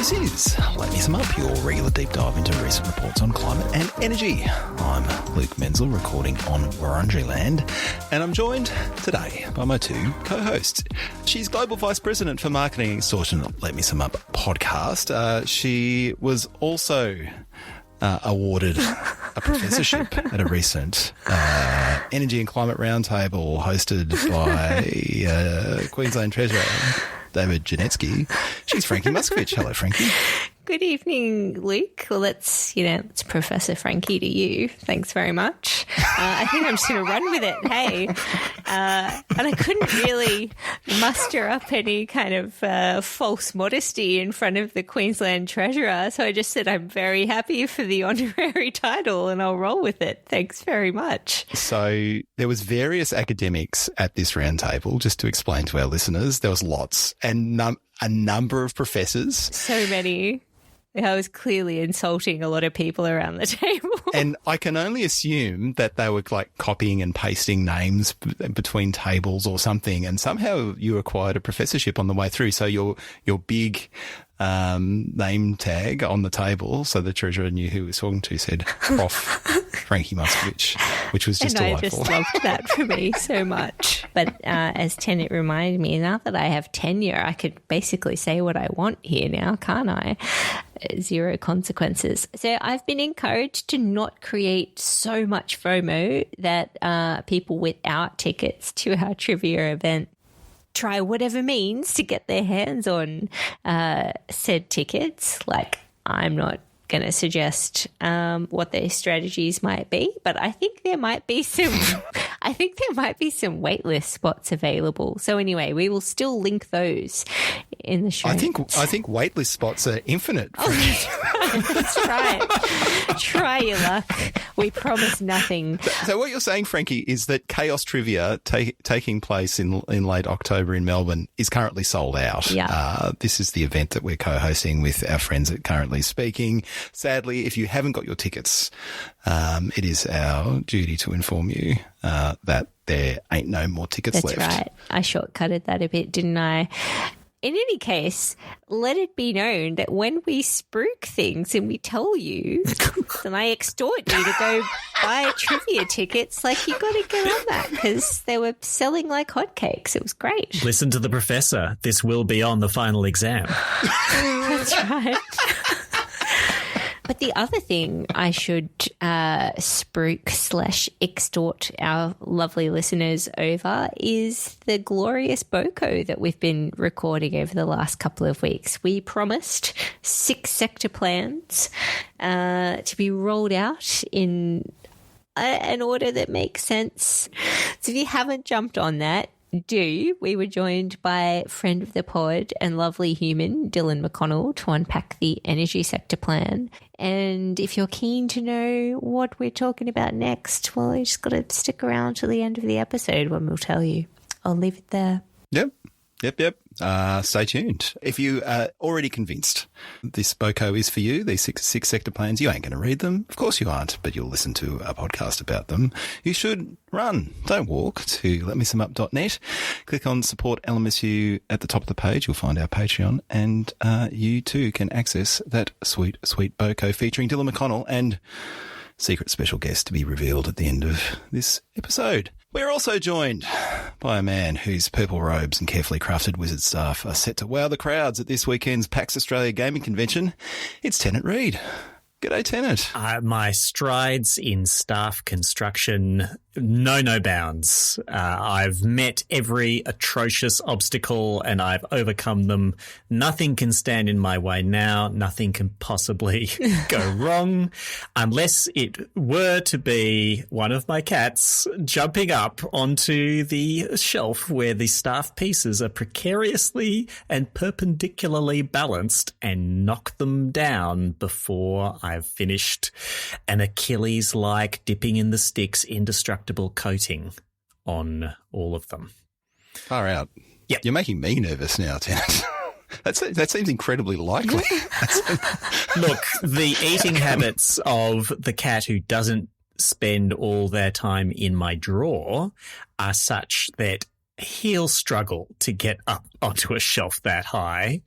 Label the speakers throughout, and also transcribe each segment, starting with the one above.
Speaker 1: This is Let Me Sum Up, your regular deep dive into recent reports on climate and energy. I'm Luke Menzel, recording on Wurundjeri land, and I'm joined today by my two co-hosts. She's Global Vice President for Marketing and Extortion at Let Me Sum Up podcast. She was also awarded a professorship at a recent Energy and Climate Roundtable hosted by Queensland Treasurer David Janetsky. She's Frankie Muskovich. Hello, Frankie.
Speaker 2: Good evening, Luke. Well, it's Professor Frankie to you. Thanks very much. I think I'm just going to run with it. Hey. And I couldn't really muster up any kind of false modesty in front of the Queensland Treasurer. So I just said I'm very happy for the honorary title and I'll roll with it. Thanks very much.
Speaker 1: So there was various academics at this roundtable, just to explain to our listeners. There was lots and a number of professors.
Speaker 2: So many. I was clearly insulting a lot of people around the table.
Speaker 1: And I can only assume that they were like copying and pasting names between tables or something. And somehow you acquired a professorship on the way through. So your big name tag on the table, so the treasurer knew who he was talking to, said Prof. Frankie Muskovich, which was just delightful.
Speaker 2: I just loved that for me so much. But as Tennant reminded me, now that I have tenure, I could basically say what I want here now, can't I? Zero consequences. So I've been encouraged to not create so much FOMO that people without tickets to our trivia event try whatever means to get their hands on said tickets. Like, I'm not going to suggest what their strategies might be, but I think there might be some waitlist spots available. So anyway, we will still link those in the show.
Speaker 1: I think waitlist spots are infinite.
Speaker 2: That's right. Try your luck. We promise nothing.
Speaker 1: So what you're saying, Frankie, is that Chaos Trivia taking place in late October in Melbourne is currently sold out.
Speaker 2: Yeah.
Speaker 1: This is the event that we're co-hosting with our friends at Currently Speaking. Sadly, if you haven't got your tickets, it is our duty to inform you that there ain't no more tickets left.
Speaker 2: That's right. I shortcutted that a bit, didn't I? In any case, let it be known that when we spruik things and we tell you, then I extort you to go buy trivia tickets, like you got to get on that because they were selling like hotcakes. It was great.
Speaker 3: Listen to the professor. This will be on the final exam.
Speaker 2: That's right. But the other thing I should spruik/extort our lovely listeners over is the glorious BoCo that we've been recording over the last couple of weeks. We promised 6 sector plans to be rolled out in an order that makes sense. So if you haven't jumped on that, we were joined by friend of the pod and lovely human Dylan McConnell to unpack the energy sector plan. And if you're keen to know what we're talking about next, well, you just got to stick around to the end of the episode when we'll tell you. I'll leave it there.
Speaker 1: Yep. Stay tuned. If you are already convinced this BoCo is for you, these six sector plans, you ain't going to read them. Of course you aren't, but you'll listen to a podcast about them. You should run, don't walk, to letmesumup.net. Click on Support LMSU at the top of the page. You'll find our Patreon, and you too can access that sweet, sweet BoCo featuring Dylan McConnell and secret special guest to be revealed at the end of this episode. We're also joined by a man whose purple robes and carefully crafted wizard staff are set to wow the crowds at this weekend's PAX Australia Gaming Convention. It's Tennant Reid. G'day, Tennant.
Speaker 3: My strides in staff construction know no bounds. I've met every atrocious obstacle and I've overcome them. Nothing can stand in my way now. Nothing can possibly go wrong unless it were to be one of my cats jumping up onto the shelf where the staff pieces are precariously and perpendicularly balanced and knock them down before I've finished an Achilles-like dipping in the sticks indestructible coating on all of them.
Speaker 1: Far out.
Speaker 3: Yep.
Speaker 1: You're making me nervous now, Tennant. That seems incredibly likely.
Speaker 3: Look, the eating habits of the cat who doesn't spend all their time in my drawer are such that he'll struggle to get up onto a shelf that high.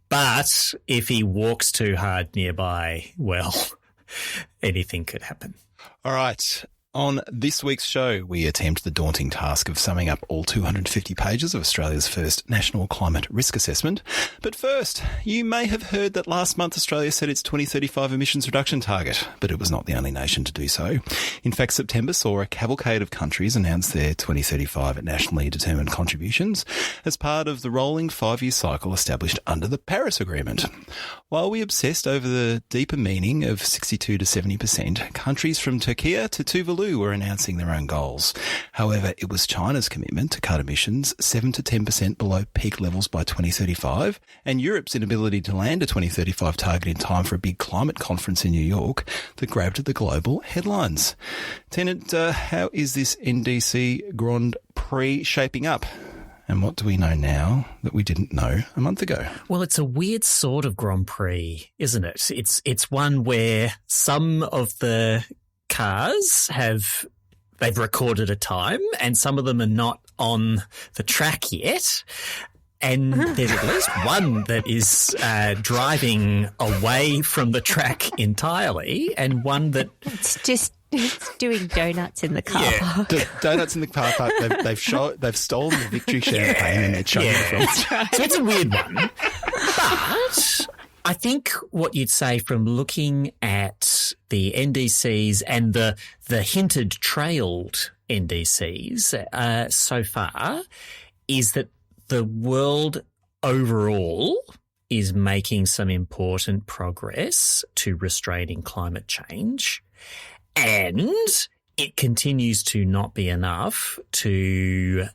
Speaker 3: But if he walks too hard nearby, well, anything could happen.
Speaker 1: All right. On this week's show, we attempt the daunting task of summing up all 250 pages of Australia's first National Climate Risk Assessment. But first, you may have heard that last month Australia set its 2035 emissions reduction target, but it was not the only nation to do so. In fact, September saw a cavalcade of countries announce their 2035 nationally determined contributions as part of the rolling 5-year cycle established under the Paris Agreement. While we obsessed over the deeper meaning of 62 to 70%, countries from Turkey to Tuvalu were announcing their own goals. However, it was China's commitment to cut emissions 7 to 10% below peak levels by 2035 and Europe's inability to land a 2035 target in time for a big climate conference in New York that grabbed the global headlines. Tennant, how is this NDC Grand Prix shaping up? And what do we know now that we didn't know a month ago?
Speaker 3: Well, it's a weird sort of Grand Prix, isn't it? It's one where some of the cars they've recorded a time and some of them are not on the track yet. And there's at least one that is driving away from the track entirely and one that...
Speaker 2: It's doing donuts in the car park.
Speaker 1: Donuts in the car park. They've stolen the victory champagne and they're chugging it from.
Speaker 2: Right.
Speaker 3: So it's a weird one. But I think what you'd say from looking at the NDCs and the hinted trailed NDCs so far is that the world overall is making some important progress to restraining climate change. And it continues to not be enough to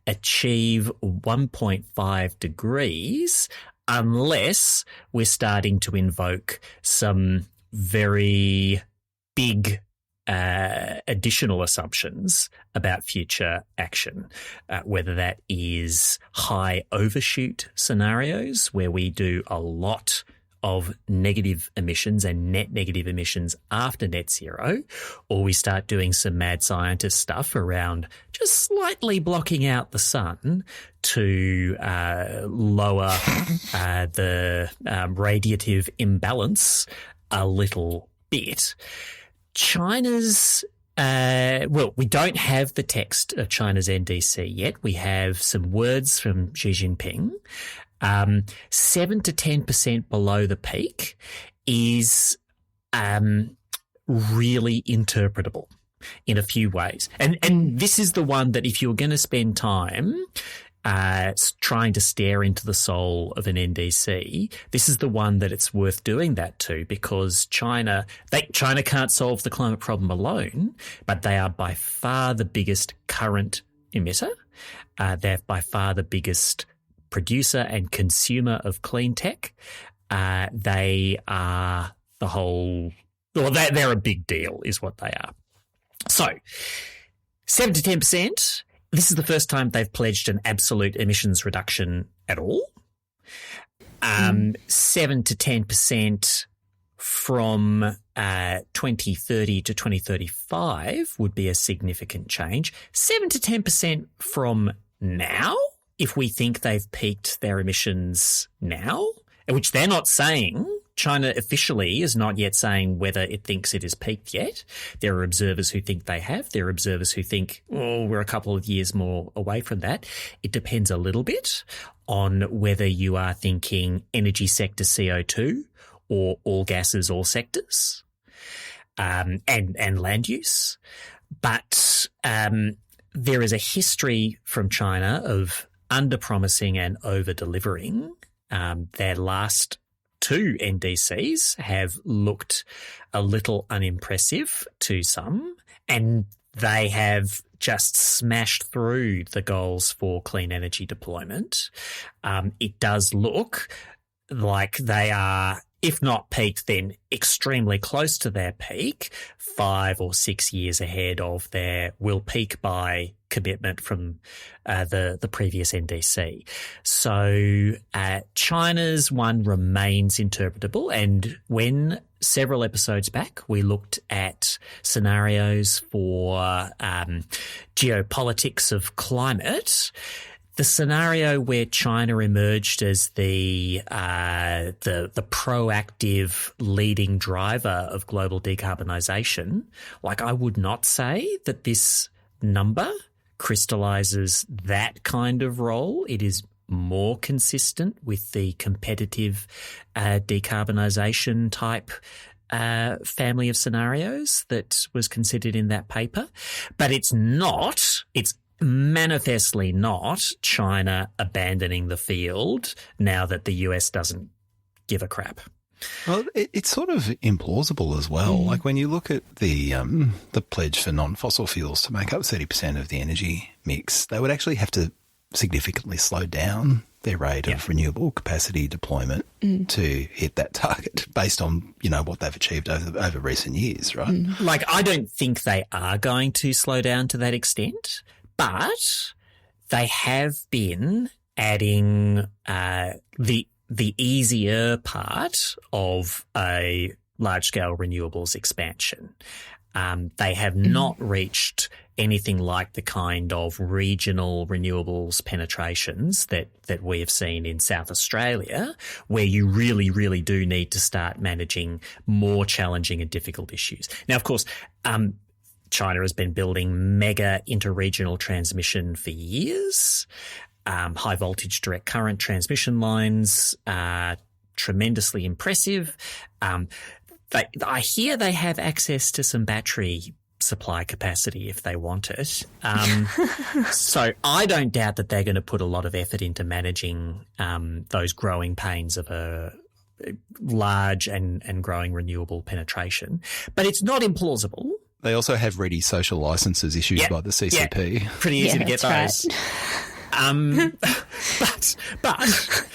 Speaker 3: achieve 1.5 degrees unless we're starting to invoke some very big additional assumptions about future action, whether that is high overshoot scenarios where we do a lot of negative emissions and net negative emissions after net zero, or we start doing some mad scientist stuff around just slightly blocking out the sun to lower the radiative imbalance a little bit. China's we don't have the text of China's NDC yet. We have some words from Xi Jinping. 7 to 10% below the peak is really interpretable in a few ways. And this is the one that if you're going to spend time trying to stare into the soul of an NDC, this is the one that it's worth doing that to, because China can't solve the climate problem alone, but they are by far the biggest current emitter. They're by far the biggest producer and consumer of clean tech. They are they're a big deal is what they are. So 7 to 10%, this is the first time they've pledged an absolute emissions reduction at all. 7 to 10% from 2030 to 2035 would be a significant change. 7 to 10% from now, if we think they've peaked their emissions now, which they're not saying. China officially is not yet saying whether it thinks it has peaked yet. There are observers who think they have. There are observers who think, we're a couple of years more away from that. It depends a little bit on whether you are thinking energy sector CO2 or all gases, all sectors, and land use. But there is a history from China of under-promising and over-delivering. Their last two NDCs have looked a little unimpressive to some, and they have just smashed through the goals for clean energy deployment. It does look like they are, if not peaked, then extremely close to their peak, 5 or 6 years ahead of their will peak by commitment from the previous NDC. So China's one remains interpretable, and when several episodes back we looked at scenarios for geopolitics of climate, the scenario where China emerged as the proactive leading driver of global decarbonisation, like I would not say that this number crystallises that kind of role. It is more consistent with the competitive decarbonisation type family of scenarios that was considered in that paper. But it's manifestly not China abandoning the field now that the US doesn't give a crap.
Speaker 1: Well, it's sort of implausible as well. Like when you look at the pledge for non-fossil fuels to make up 30% of the energy mix, they would actually have to significantly slow down their rate of renewable capacity deployment to hit that target based on, what they've achieved over recent years, right?
Speaker 3: Like, I don't think they are going to slow down to that extent, but they have been adding the easier part of a large-scale renewables expansion. They have not reached anything like the kind of regional renewables penetrations that we have seen in South Australia, where you really, really do need to start managing more challenging and difficult issues. Now, of course, China has been building mega interregional transmission for years. High voltage direct current transmission lines are tremendously impressive. I hear they have access to some battery supply capacity if they want it. So I don't doubt that they're going to put a lot of effort into managing those growing pains of a large and growing renewable penetration. But it's not implausible.
Speaker 1: They also have ready social licenses issued by the CCP.
Speaker 3: Pretty easy to get those.
Speaker 2: Right.
Speaker 3: But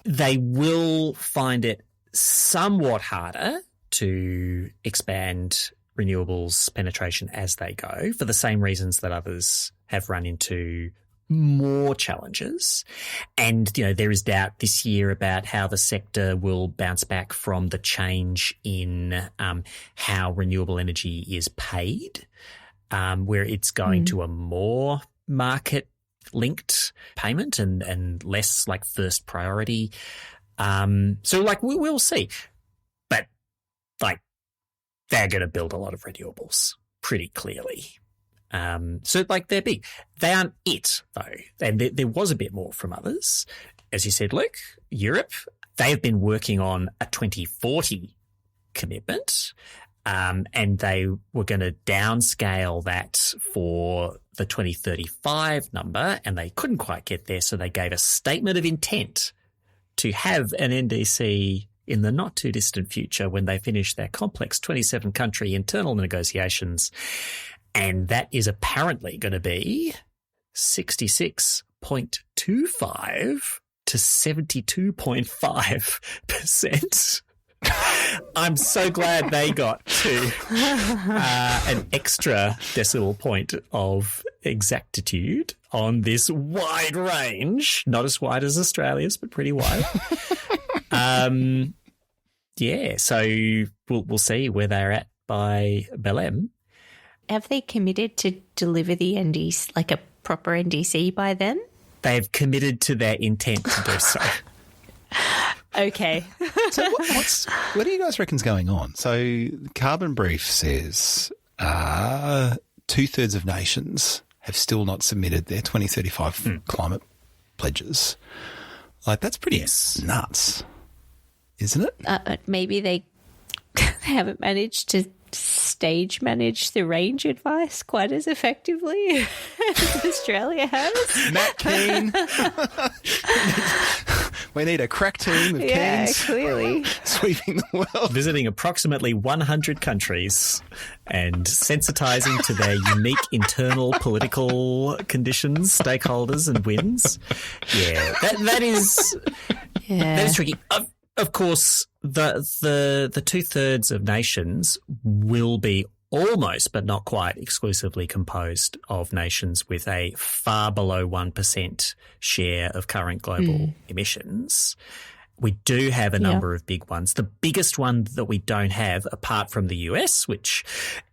Speaker 3: they will find it somewhat harder to expand renewables penetration as they go for the same reasons that others have run into more challenges. And, there is doubt this year about how the sector will bounce back from the change in how renewable energy is paid, where it's going to a more market-linked payment and less like first priority. So we'll see. But they're going to build a lot of renewables pretty clearly. So they're big. They aren't it though. And there was a bit more from others. As you said, Luke, Europe, they have been working on a 2040 commitment. And they were going to downscale that for the 2035 number, and they couldn't quite get there. So they gave a statement of intent to have an NDC in the not too distant future when they finish their complex 27-country internal negotiations. And that is apparently going to be 66.25 to 72.5%. I'm so glad they got to an extra decimal point of exactitude on this wide range. Not as wide as Australia's, but pretty wide. So we'll see where they're at by Belém.
Speaker 2: Have they committed to deliver the NDC, like a proper NDC by then?
Speaker 3: They've committed to their intent to do so.
Speaker 2: Okay.
Speaker 1: So what do you guys reckon's going on? So Carbon Brief says 2/3 of nations have still not submitted their 2035 climate pledges. That's pretty nuts, isn't it?
Speaker 2: Maybe they haven't managed to stage manage the range advice quite as effectively as Australia has.
Speaker 1: Matt Keane. We need a crack team of Keens.
Speaker 2: Clearly.
Speaker 1: Sweeping the world.
Speaker 3: Visiting approximately 100 countries and sensitising to their unique internal political conditions, stakeholders and wins. Yeah, that is tricky. Of course, the 2/3 of nations will be almost, but not quite, exclusively composed of nations with a far below 1% share of current global emissions, We do have a number of big ones. The biggest one that we don't have, apart from the US, which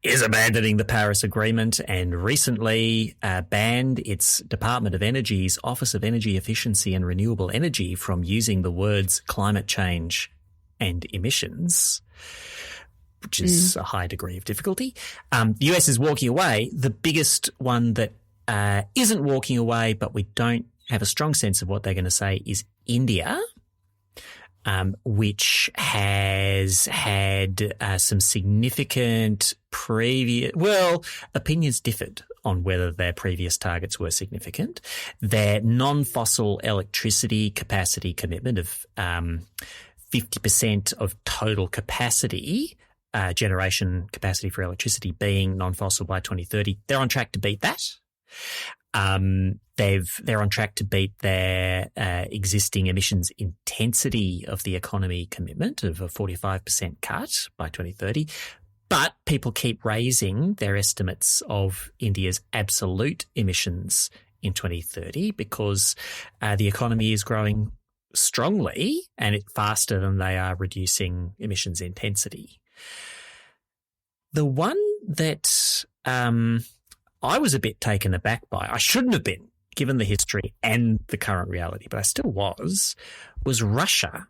Speaker 3: is abandoning the Paris Agreement and recently banned its Department of Energy's Office of Energy Efficiency and Renewable Energy from using the words climate change and emissions, which is a high degree of difficulty. The US is walking away. The biggest one that isn't walking away, but we don't have a strong sense of what they're going to say, is India. Which has had some significant opinions differed on whether their previous targets were significant. Their non-fossil electricity capacity commitment of 50% of total capacity, generation capacity for electricity being non-fossil by 2030, they're on track to beat that. They're on track to beat their existing emissions intensity of the economy commitment of a 45% cut by 2030. But people keep raising their estimates of India's absolute emissions in 2030 because the economy is growing strongly and it's faster than they are reducing emissions intensity. The one that I was a bit taken aback by, I shouldn't have been, given the history and the current reality, but I still was Russia.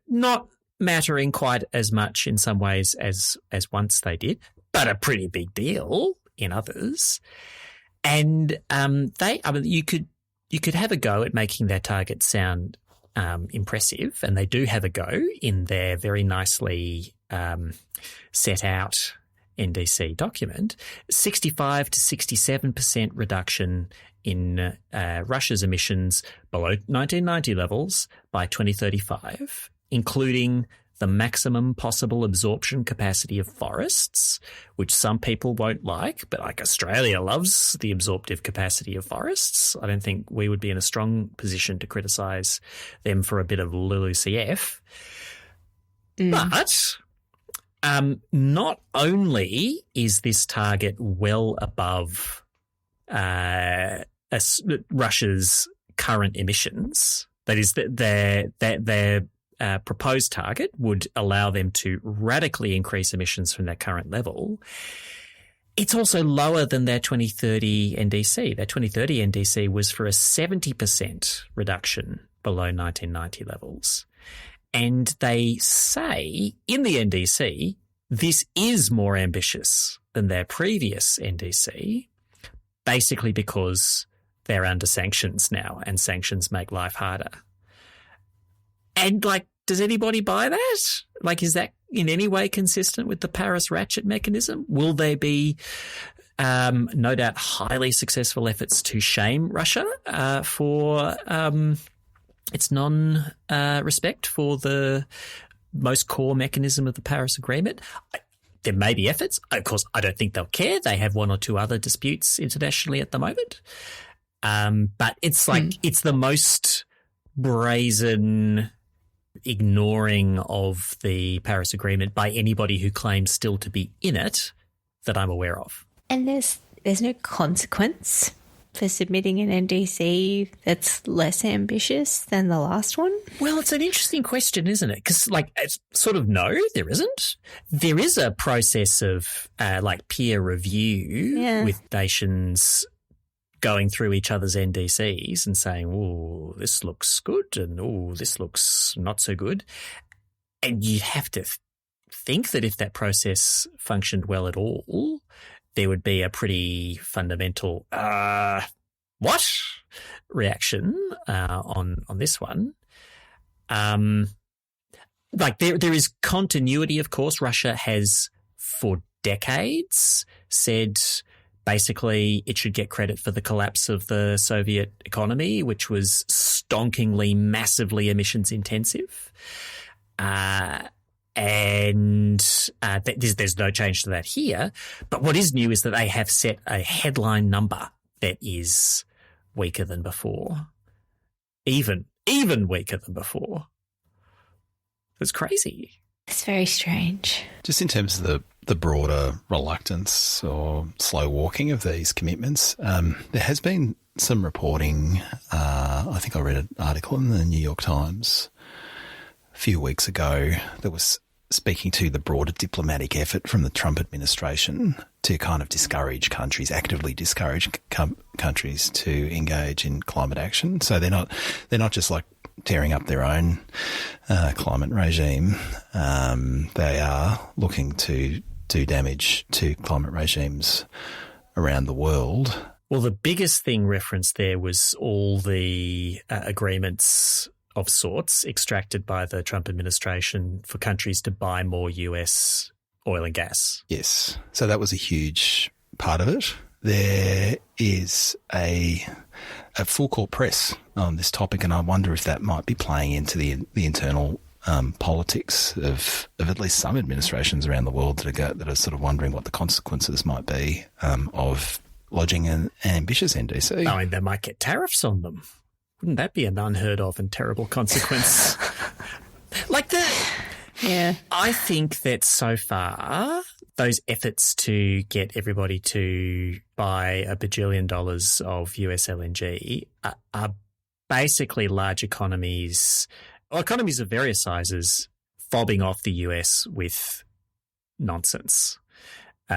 Speaker 3: Not mattering quite as much in some ways as once they did, but a pretty big deal in others. And you could have a go at making their target sound impressive, and they do have a go in their very nicely set out NDC document. 65 to 67% reduction in Russia's emissions below 1990 levels by 2035, including the maximum possible absorption capacity of forests, which some people won't like, but like Australia loves the absorptive capacity of forests. I don't think we would be in a strong position to criticise them for a bit of LULUCF. But not only is this target well above Russia's current emissions, that is, their proposed target would allow them to radically increase emissions from their current level. It's also lower than their 2030 NDC. Their 2030 NDC was for a 70% reduction below 1990 levels. And they say in the NDC, this is more ambitious than their previous NDC, basically because they're under sanctions now and sanctions make life harder. And does anybody buy that? Is that in any way consistent with the Paris ratchet mechanism? Will there be, no doubt, highly successful efforts to shame Russia for its non-respect for the most core mechanism of the Paris Agreement? There may be efforts. Of course, I don't think they'll care. They have one or two other disputes internationally at the moment. But it's it's the most brazen ignoring of the Paris Agreement by anybody who claims still to be in it that I'm aware of.
Speaker 2: And there's no consequence for submitting an NDC that's less ambitious than the last one?
Speaker 3: Well, it's an interesting question, isn't it? Because, it's sort of no, there isn't. There is a process of, peer review with nations going through each other's NDCs and saying, oh, this looks good and, oh, this looks not so good. And you have to think that if that process functioned well at all, there would be a pretty fundamental what reaction on this one. There is continuity, of course. Russia has for decades said basically it should get credit for the collapse of the Soviet economy, which was stonkingly, massively emissions intensive. And there's no change to that here. But what is new is that they have set a headline number that is weaker than before. Even weaker than before. It's crazy.
Speaker 2: It's very strange.
Speaker 1: Just in terms of the broader reluctance or slow walking of these commitments. There has been some reporting. I think I read an article in the New York Times a few weeks ago that was speaking to the broader diplomatic effort from the Trump administration to kind of actively discourage countries to engage in climate action. So they're not just like tearing up their own climate regime. They are looking to do damage to climate regimes around the world.
Speaker 3: Well, the biggest thing referenced there was all the agreements of sorts extracted by the Trump administration for countries to buy more US oil and gas.
Speaker 1: Yes. So that was a huge part of it. There is a full court press on this topic, and I wonder if that might be playing into the internal politics of at least some administrations around the world that are sort of wondering what the consequences might be of lodging an ambitious NDC.
Speaker 3: I mean, they might get tariffs on them. Wouldn't that be an unheard of and terrible consequence?
Speaker 2: Yeah.
Speaker 3: I think that so far, those efforts to get everybody to buy $1 bajillion of US LNG are basically large economies of various sizes fobbing off the US with nonsense.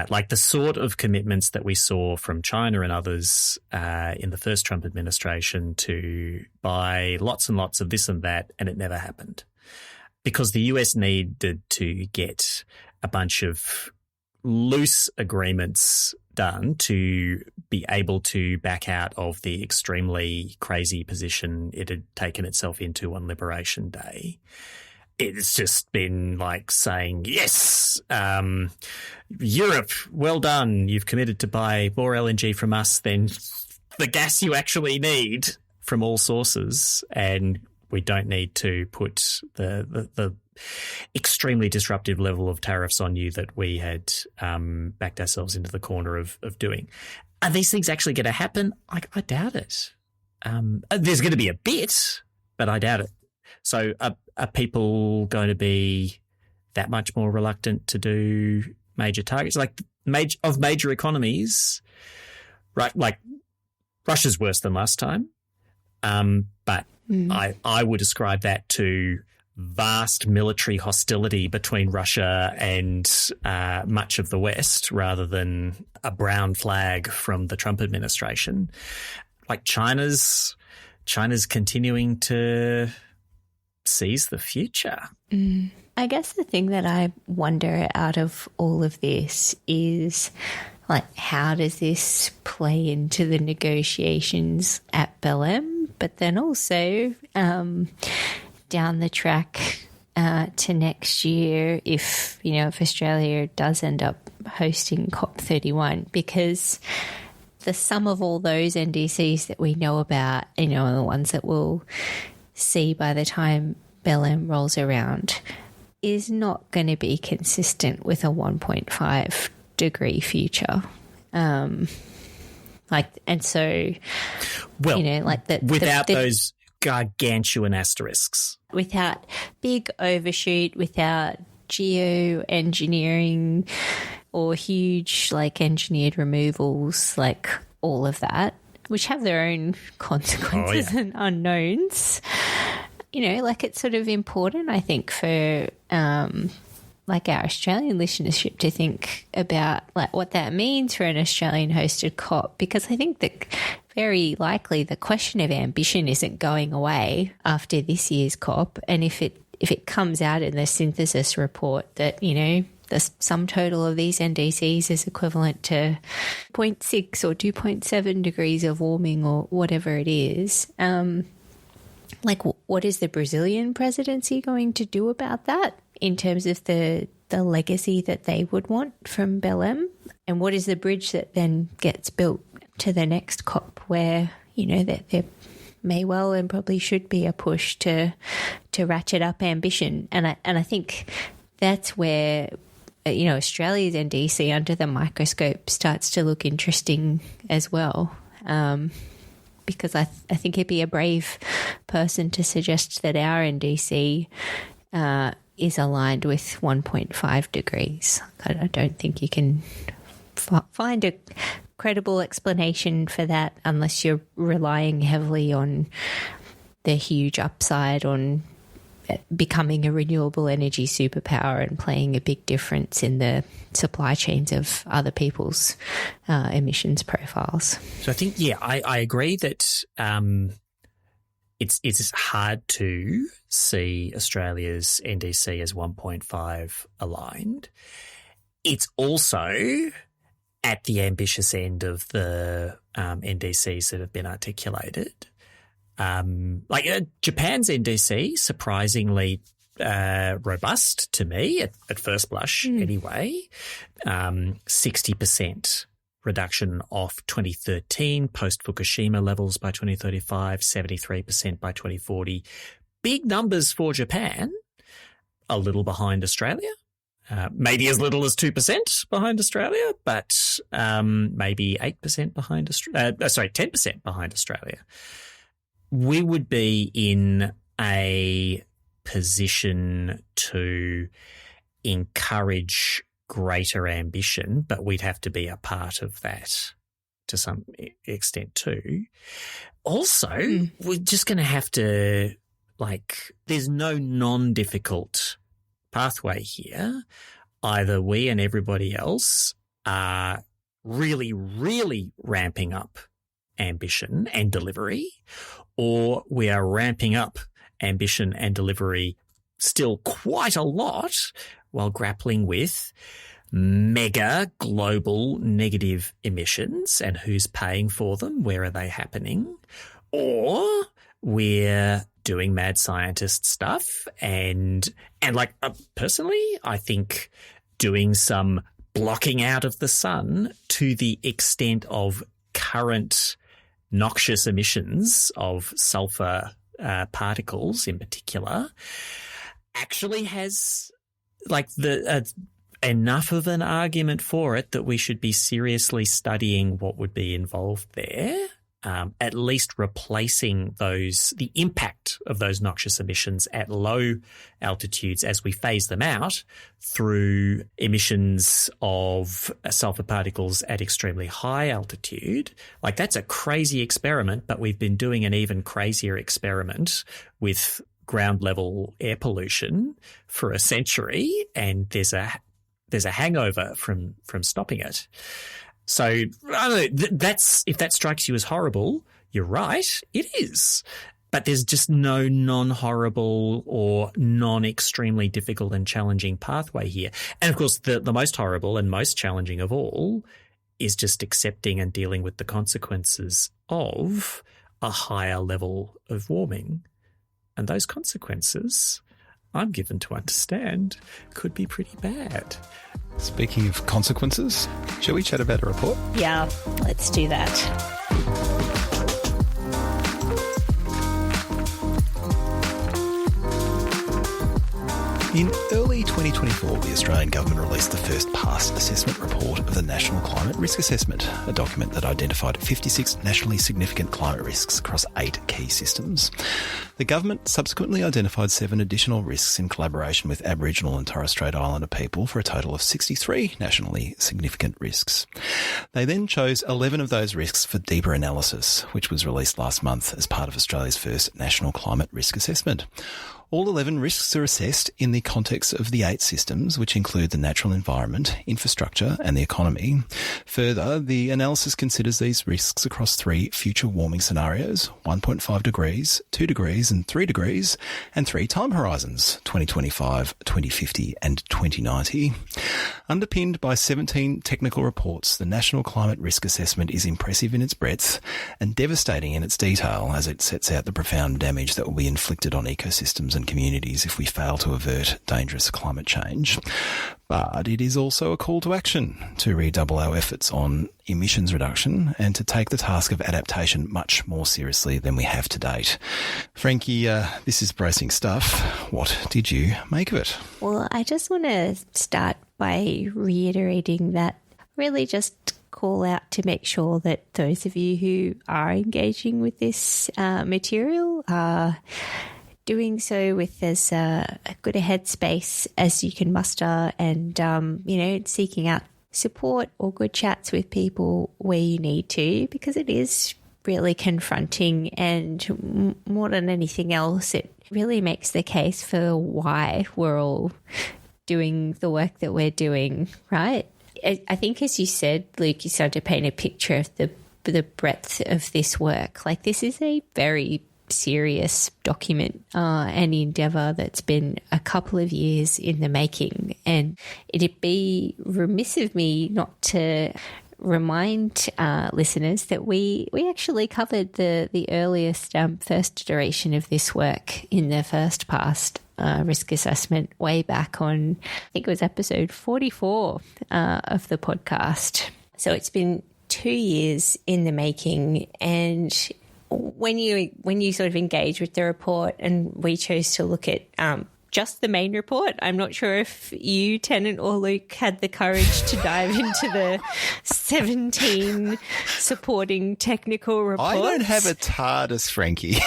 Speaker 3: Like the sort of commitments that we saw from China and others in the first Trump administration to buy lots and lots of this and that, and it never happened. Because the US needed to get a bunch of loose agreements done to be able to back out of the extremely crazy position it had taken itself into on Liberation Day. It's just been like saying, yes, Europe, well done. You've committed to buy more LNG from us than the gas you actually need from all sources. And we don't need to put the extremely disruptive level of tariffs on you that we had backed ourselves into the corner of doing. Are these things actually going to happen? I doubt it. There's going to be a bit, but I doubt it. So are people going to be that much more reluctant to do major targets? Like major economies, right? Like Russia's worse than last time, but I would ascribe that to vast military hostility between Russia and much of the West rather than a brown flag from the Trump administration. Like China's continuing to seize the future.
Speaker 2: I guess the thing that I wonder out of all of this is, like, how does this play into the negotiations at Belém, but then also down the track to next year if Australia does end up hosting COP31, because the sum of all those NDCs that we know about, and the ones that we'll see by the time Belém rolls around, is not going to be consistent with a 1.5 degree future. Without
Speaker 3: those gargantuan asterisks,
Speaker 2: without big overshoot, without geoengineering or huge engineered removals, all of that, which have their own consequences and unknowns. It's sort of important, I think, for our Australian listenership to think about what that means for an Australian hosted COP, because I think that very likely the question of ambition isn't going away after this year's COP. And if it comes out in the synthesis report that, the sum total of these NDCs is equivalent to 0.6 or 2.7 degrees of warming or whatever it is, what is the Brazilian presidency going to do about that in terms of the legacy that they would want from Belém? And what is the bridge that then gets built to the next COP where, that there may well and probably should be a push to ratchet up ambition? And I think that's where Australia's NDC under the microscope starts to look interesting as well. Because I think it'd be a brave person to suggest that our NDC is aligned with 1.5 degrees. I don't think you can find a credible explanation for that unless you're relying heavily on the huge upside on becoming a renewable energy superpower and playing a big difference in the supply chains of other people's emissions profiles.
Speaker 3: So I think, I agree that it's hard to see Australia's NDC as 1.5 aligned. It's also at the ambitious end of the NDCs that have been articulated. Japan's NDC, surprisingly robust to me at first blush anyway. 60% reduction off 2013 post-Fukushima levels by 2035, 73% by 2040. Big numbers for Japan, a little behind Australia. Maybe as little as 2% behind Australia, but maybe 8% behind Australia. 10% behind Australia. We would be in a position to encourage greater ambition, but we'd have to be a part of that to some extent too. Also, we're just going to have to, there's no non-difficult pathway here. Either we and everybody else are really, really ramping up ambition and delivery, or we are ramping up ambition and delivery still quite a lot while grappling with mega global negative emissions and who's paying for them, where are they happening, or we're doing mad scientist stuff and personally, I think doing some blocking out of the sun to the extent of current noxious emissions of sulfur particles in particular actually has enough of an argument for it that we should be seriously studying what would be involved there. At least replacing the impact of those noxious emissions at low altitudes as we phase them out through emissions of sulfur particles at extremely high altitude. That's a crazy experiment, but we've been doing an even crazier experiment with ground level air pollution for a century, and there's a hangover from stopping it. So, I don't know, if that strikes you as horrible, you're right, it is. But there's just no non-horrible or non-extremely difficult and challenging pathway here. And, of course, the most horrible and most challenging of all is just accepting and dealing with the consequences of a higher level of warming. And those consequences, I'm given to understand, could be pretty bad.
Speaker 1: Speaking of consequences, shall we chat about a report?
Speaker 2: Yeah, let's do that.
Speaker 1: In early 2024, the Australian government released the first past assessment report of the National Climate Risk Assessment, a document that identified 56 nationally significant climate risks across 8 key systems. The government subsequently identified 7 additional risks in collaboration with Aboriginal and Torres Strait Islander people for a total of 63 nationally significant risks. They then chose 11 of those risks for deeper analysis, which was released last month as part of Australia's first National Climate Risk Assessment. All 11 risks are assessed in the context of the 8 systems, which include the natural environment, infrastructure and the economy. Further, the analysis considers these risks across 3 future warming scenarios, 1.5 degrees, 2 degrees and 3 degrees, and 3 time horizons, 2025, 2050 and 2090. Underpinned by 17 technical reports, the National Climate Risk Assessment is impressive in its breadth and devastating in its detail as it sets out the profound damage that will be inflicted on ecosystems and communities if we fail to avert dangerous climate change. But it is also a call to action to redouble our efforts on emissions reduction and to take the task of adaptation much more seriously than we have to date. Frankie, this is bracing stuff. What did you make of it?
Speaker 2: Well, I just want to start by reiterating that really just call out to make sure that those of you who are engaging with this material are doing so with as good a headspace as you can muster, and, seeking out support or good chats with people where you need to, because it is really confronting, and more than anything else, it really makes the case for why we're all doing the work that we're doing, right? I think, as you said, Luke, you started to paint a picture of the breadth of this work. Like, this is a very serious document and endeavour that's been a couple of years in the making, and it'd be remiss of me not to remind listeners that we actually covered the earliest first iteration of this work in the first past risk assessment way back on, I think it was episode 44 of the podcast. So it's been 2 years in the making, and when you sort of engage with the report, and we chose to look at just the main report. I'm not sure if you, Tennant, or Luke had the courage to dive into the 17 supporting technical reports.
Speaker 1: I don't have a TARDIS, Frankie.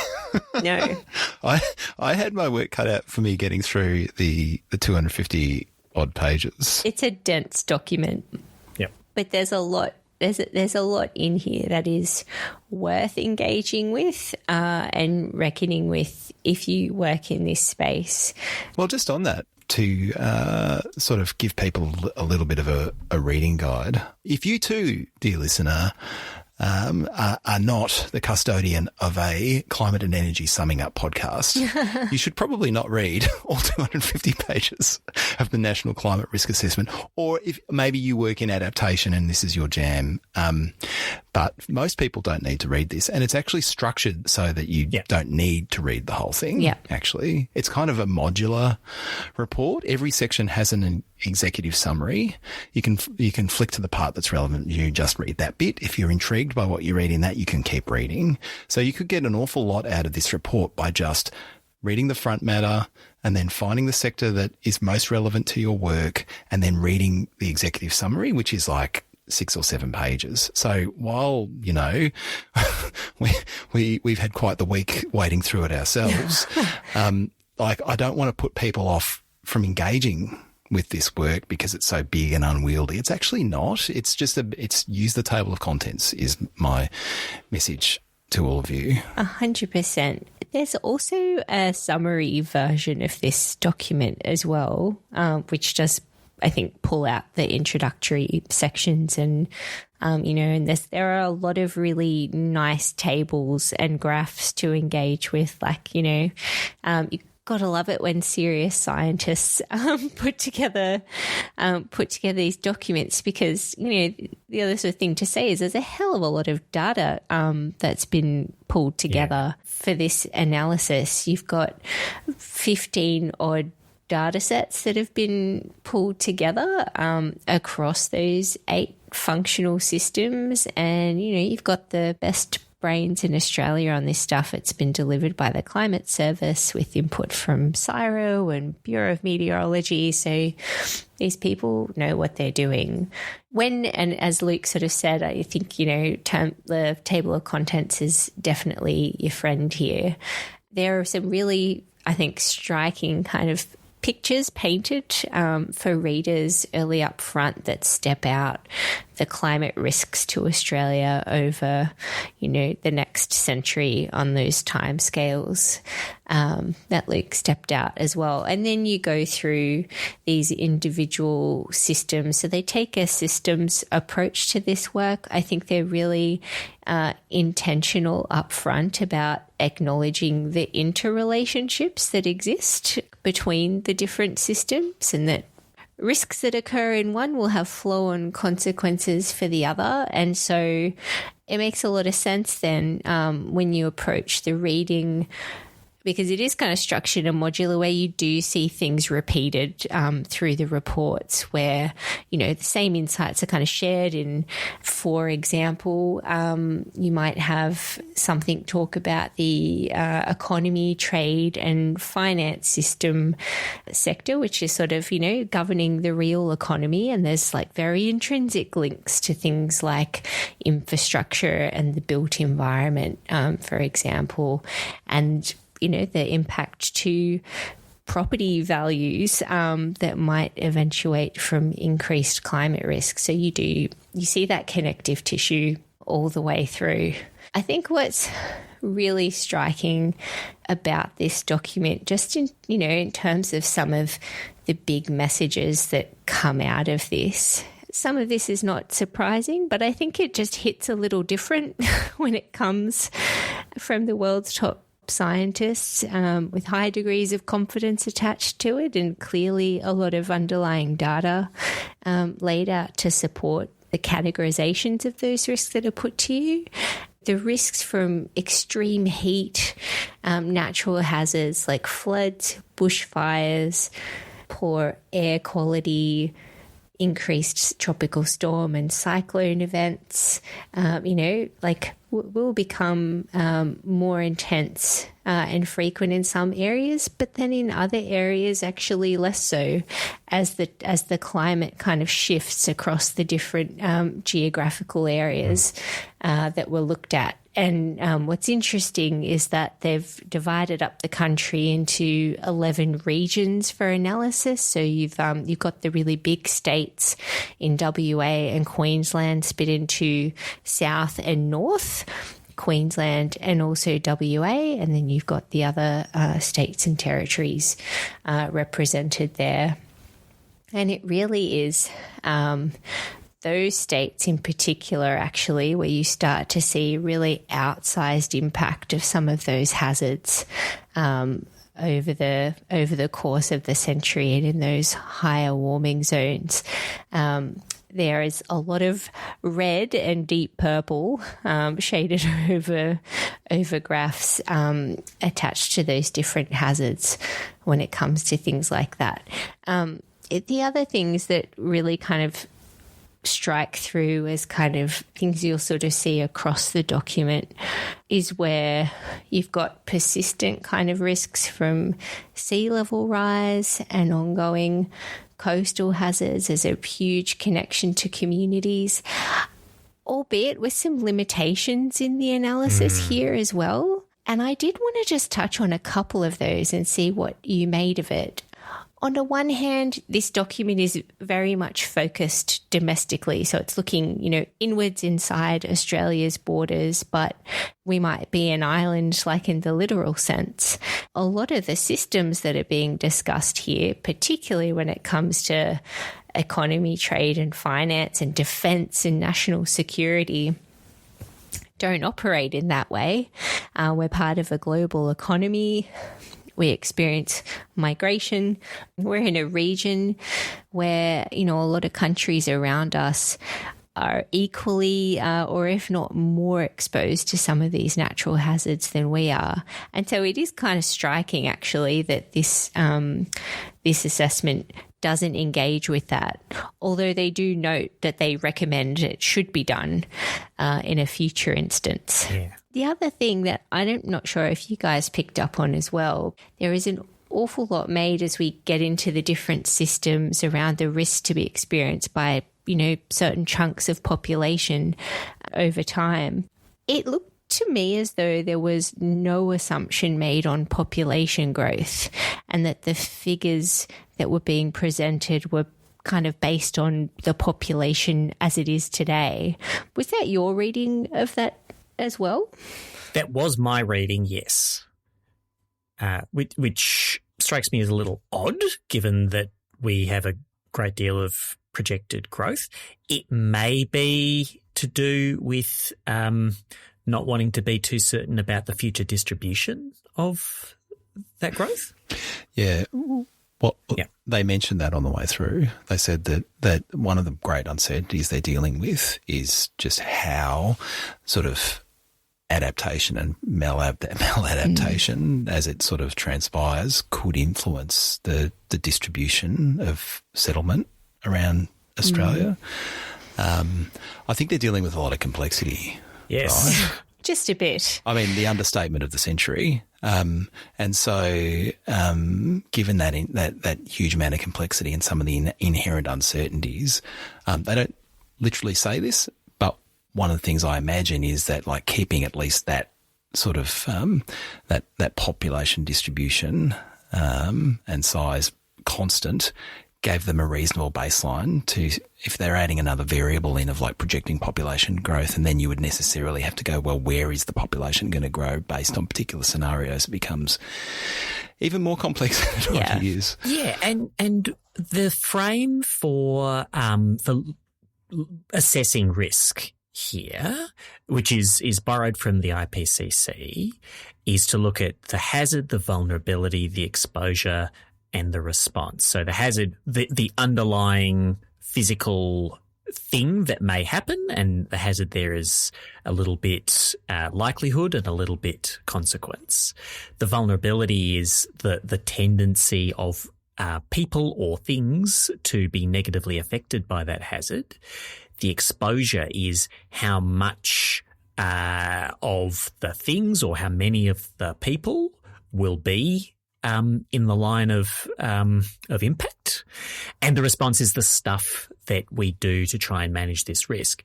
Speaker 2: No.
Speaker 1: I had my work cut out for me getting through the 250 odd pages.
Speaker 2: It's a dense document.
Speaker 3: Yep.
Speaker 2: But there's a lot. There's a lot in here that is worth engaging with and reckoning with if you work in this space.
Speaker 1: Well, just on that, to sort of give people a little bit of a reading guide, if you too, dear listener, are not the custodian of a climate and energy summing up podcast, you should probably not read all 250 pages of the National Climate Risk Assessment, or if maybe you work in adaptation and this is your jam. But most people don't need to read this, and it's actually structured so that you don't need to read the whole thing.
Speaker 2: Yeah.
Speaker 1: Actually, it's kind of a modular report. Every section has an executive summary. You can flick to the part that's relevant. You just read that bit. If you're intrigued by what you read in that, you can keep reading. So you could get an awful lot out of this report by just reading the front matter and then finding the sector that is most relevant to your work, and then reading the executive summary, which is like 6 or 7 pages. So while, we've had quite the week wading through it ourselves, I don't want to put people off from engaging with this work because it's so big and unwieldy. It's actually not. It's just it's use the table of contents is my message to all of you.
Speaker 2: 100%. There's also a summary version of this document as well, which does, I think, pull out the introductory sections, and and there are a lot of really nice tables and graphs to engage with. Like, you gotta love it when serious scientists put together these documents, because the other sort of thing to say is there's a hell of a lot of data that's been pulled together for this analysis. You've got 15 odd data sets that have been pulled together across those 8 functional systems, and you've got the best brains in Australia on this stuff. It's been delivered by the Climate Service with input from CSIRO and Bureau of Meteorology. So these people know what they're doing. And as Luke sort of said, I think, the table of contents is definitely your friend here. There are some really, I think, striking kind of pictures painted for readers early up front that step out the climate risks to Australia over, the next century on those timescales that Luke stepped out as well. And then you go through these individual systems. So they take a systems approach to this work. I think they're really intentional upfront about acknowledging the interrelationships that exist between the different systems, and that risks that occur in one will have flow-on consequences for the other. And so it makes a lot of sense then when you approach the reading, because it is kind of structured and modular, where you do see things repeated through the reports where, the same insights are kind of shared in. For example, you might have something talk about the economy, trade and finance system sector, which is sort of, governing the real economy. And there's like very intrinsic links to things like infrastructure and the built environment, for example. And the impact to property values that might eventuate from increased climate risk. So you see that connective tissue all the way through. I think what's really striking about this document, just in terms of some of the big messages that come out of this, some of this is not surprising, but I think it just hits a little different when it comes from the world's top scientists with high degrees of confidence attached to it, and clearly a lot of underlying data laid out to support the categorizations of those risks that are put to you. The risks from extreme heat, natural hazards like floods, bushfires, poor air quality, increased tropical storm and cyclone events, will become more intense and frequent in some areas, but then in other areas actually less so as the climate kind of shifts across the different geographical areas that were looked at. And what's interesting is that they've divided up the country into 11 regions for analysis. So you've got the really big states in WA and Queensland split into South and North, Queensland and also WA, and then you've got the other states and territories represented there. And it really is those states in particular, actually, where you start to see really outsized impact of some of those hazards over the course of the century and in those higher warming zones. There is a lot of red and deep purple shaded over graphs attached to those different hazards when it comes to things like that. The other things that really kind of strike through as kind of things you'll sort of see across the document is where you've got persistent kind of risks from sea level rise and ongoing coastal hazards. There's a huge connection to communities, albeit with some limitations in the analysis here as well. And I did want to just touch on a couple of those and see what you made of it. On the one hand, this document is very much focused domestically. So it's looking, inwards inside Australia's borders, but we might be an island like in the literal sense. A lot of the systems that are being discussed here, particularly when it comes to economy, trade and finance and defence and national security, don't operate in that way. We're part of a global economy. We experience migration. We're in a region where, a lot of countries around us are equally or if not more exposed to some of these natural hazards than we are. And so it is kind of striking, actually, that this assessment doesn't engage with that, although they do note that they recommend it should be done in a future instance. Yeah. The other thing that I'm not sure if you guys picked up on as well, there is an awful lot made as we get into the different systems around the risk to be experienced by, certain chunks of population over time. It looked to me as though there was no assumption made on population growth and that the figures that were being presented were kind of based on the population as it is today. Was that your reading of that as well?
Speaker 3: That was my reading, yes. Which strikes me as a little odd, given that we have a great deal of projected growth. It may be to do with not wanting to be too certain about the future distribution of that growth.
Speaker 1: Yeah. Well, yeah. They mentioned that on the way through. They said that one of the great uncertainties they're dealing with is just how sort of adaptation and maladaptation as it sort of transpires could influence the distribution of settlement around Australia. I think they're dealing with a lot of complexity.
Speaker 3: Yes.
Speaker 1: Right?
Speaker 2: Just a bit.
Speaker 1: I mean, the understatement of the century. And so given that huge amount of complexity and some of the inherent uncertainties, they don't literally say this, but one of the things I imagine is that, like, keeping at least that sort of that population distribution and size constant gave them a reasonable baseline to, if they're adding another variable in of like projecting population growth, and then you would necessarily have to go, well, where is the population going to grow based on particular scenarios? It becomes even more complex than it already is.
Speaker 3: Yeah, and the frame for assessing risk here, which is borrowed from the IPCC, is to look at the hazard, the vulnerability, the exposure, and the response. So the hazard, the underlying physical thing that may happen, and the hazard there is a little bit likelihood and a little bit consequence. The vulnerability is the tendency of people or things to be negatively affected by that hazard. The exposure is how much of the things or how many of the people will be in the line of impact. And the response is the stuff that we do to try and manage this risk.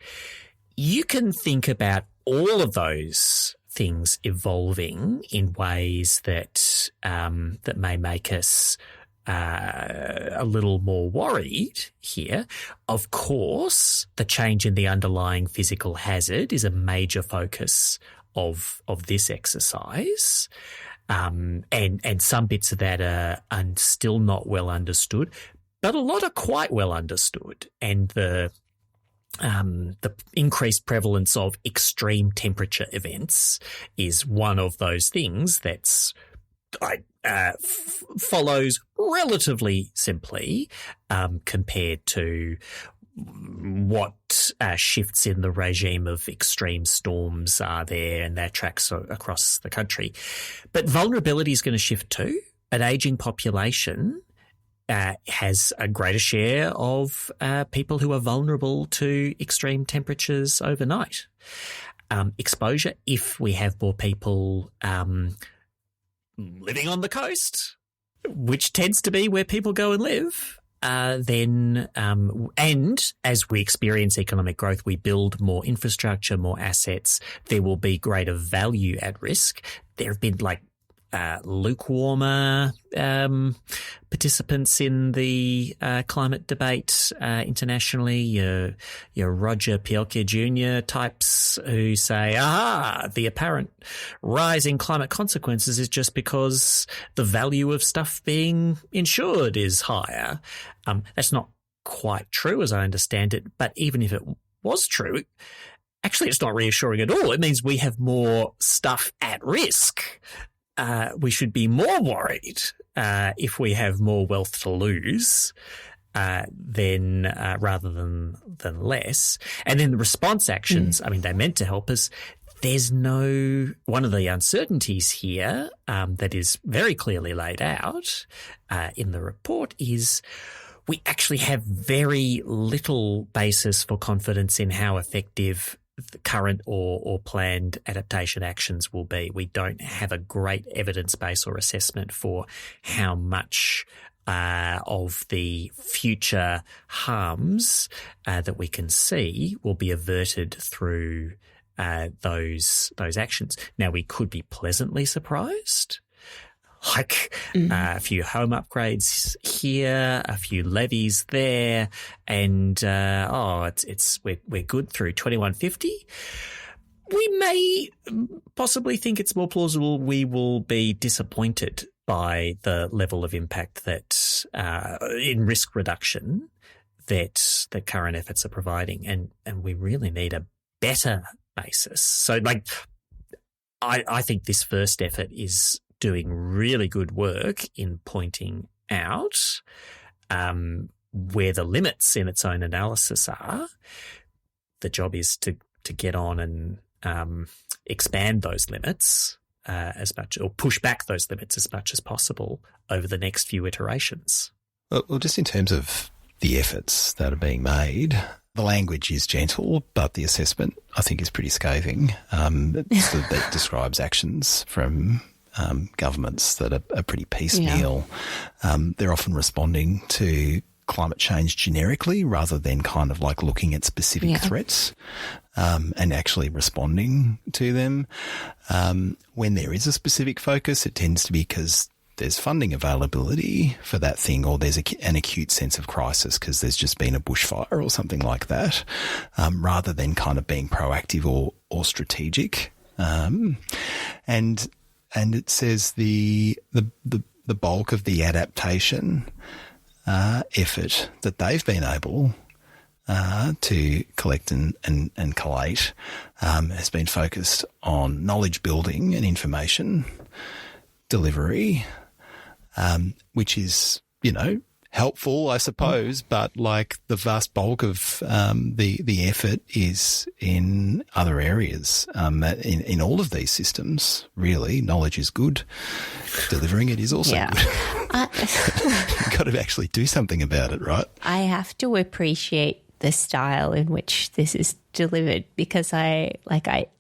Speaker 3: You can think about all of those things evolving in ways that that may make us a little more worried here. Of course, the change in the underlying physical hazard is a major focus of this exercise. And some bits of that are still not well understood, but a lot are quite well understood. And the increased prevalence of extreme temperature events is one of those things that's follows relatively simply compared to what shifts in the regime of extreme storms are there, and that tracks across the country. But vulnerability is going to shift too. An ageing population has a greater share of people who are vulnerable to extreme temperatures overnight. Exposure, if we have more people living on the coast, which tends to be where people go and live, then and as we experience economic growth, we build more infrastructure, more assets, there will be greater value at risk. There have been lukewarmer participants in the climate debate internationally, your Roger Pielke Jr. types who say, the apparent rise in climate consequences is just because the value of stuff being insured is higher. That's not quite true as I understand it, but even if it was true, actually it's not reassuring at all. It means we have more stuff at risk. We should be more worried if we have more wealth to lose than rather than less. And then the response actions, I mean, they're meant to help us. There's one of the uncertainties here that is very clearly laid out in the report is we actually have very little basis for confidence in how effective the current or planned adaptation actions will be. We don't have a great evidence base or assessment for how much of the future harms that we can see will be averted through those actions. Now, we could be pleasantly surprised. A few home upgrades here, a few levies there, and we're good through 2150. We may possibly think it's more plausible we will be disappointed by the level of impact that in risk reduction that the current efforts are providing, and we really need a better basis. So, I think this first effort is doing really good work in pointing out where the limits in its own analysis are. The job is to get on and expand those limits as much, or push back those limits as much as possible over the next few iterations.
Speaker 1: Well, just in terms of the efforts that are being made, the language is gentle, but the assessment, I think, is pretty scathing. That describes actions from governments that are pretty piecemeal. They're often responding to climate change generically rather than kind of like looking at specific threats and actually responding to them. When there is a specific focus, it tends to be because there's funding availability for that thing, or there's an acute sense of crisis because there's just been a bushfire or something like that, rather than kind of being proactive or strategic. And it says the bulk of the adaptation effort that they've been able to collect and collate has been focused on knowledge building and information delivery, which is, helpful, I suppose, but like the vast bulk of the effort is in other areas. In all of these systems, really, knowledge is good. Delivering it is also good. You've got to actually do something about it, right?
Speaker 2: I have to appreciate the style in which this is delivered because I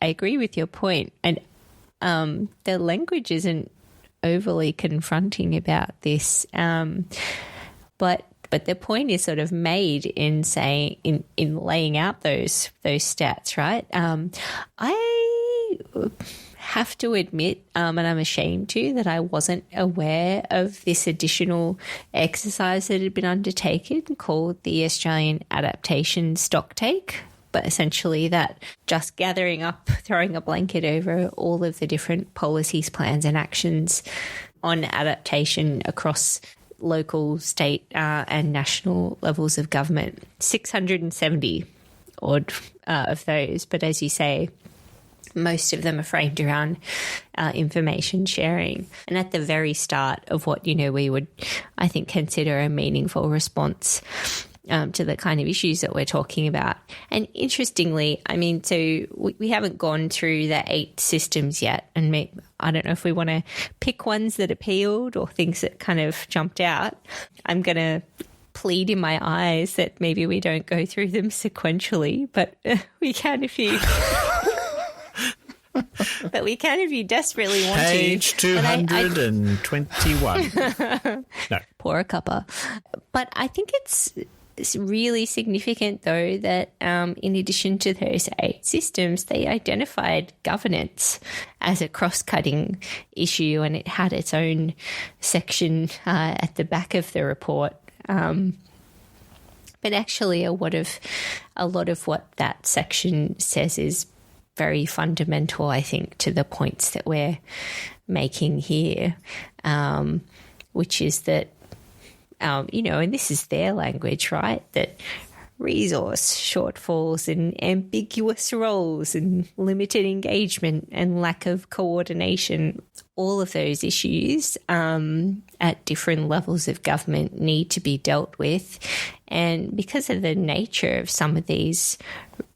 Speaker 2: agree with your point, and the language isn't overly confronting about this. But the point is sort of made in saying in laying out those stats, right? I have to admit, and I'm ashamed to, that I wasn't aware of this additional exercise that had been undertaken called the Australian Adaptation Stocktake. But essentially that just gathering up, throwing a blanket over all of the different policies, plans and actions on adaptation across local, state and national levels of government. 670 odd of those. But as you say, most of them are framed around information sharing. And at the very start of what, we would, I think, consider a meaningful response to the kind of issues that we're talking about. And interestingly, so we haven't gone through the 8 systems yet. And I don't know if we want to pick ones that appealed or things that kind of jumped out. I'm going to plead in my eyes that maybe we don't go through them sequentially, but we can if you... But we can if you desperately want to.
Speaker 3: Page 221. No.
Speaker 2: Poor a cuppa. But I think it's really significant, though, that in addition to those 8 systems, they identified governance as a cross-cutting issue, and it had its own section at the back of the report. But actually, a lot of what that section says is very fundamental, I think, to the points that we're making here, which is that, and this is their language, right, that resource shortfalls and ambiguous roles and limited engagement and lack of coordination, all of those issues at different levels of government need to be dealt with. And because of the nature of some of these,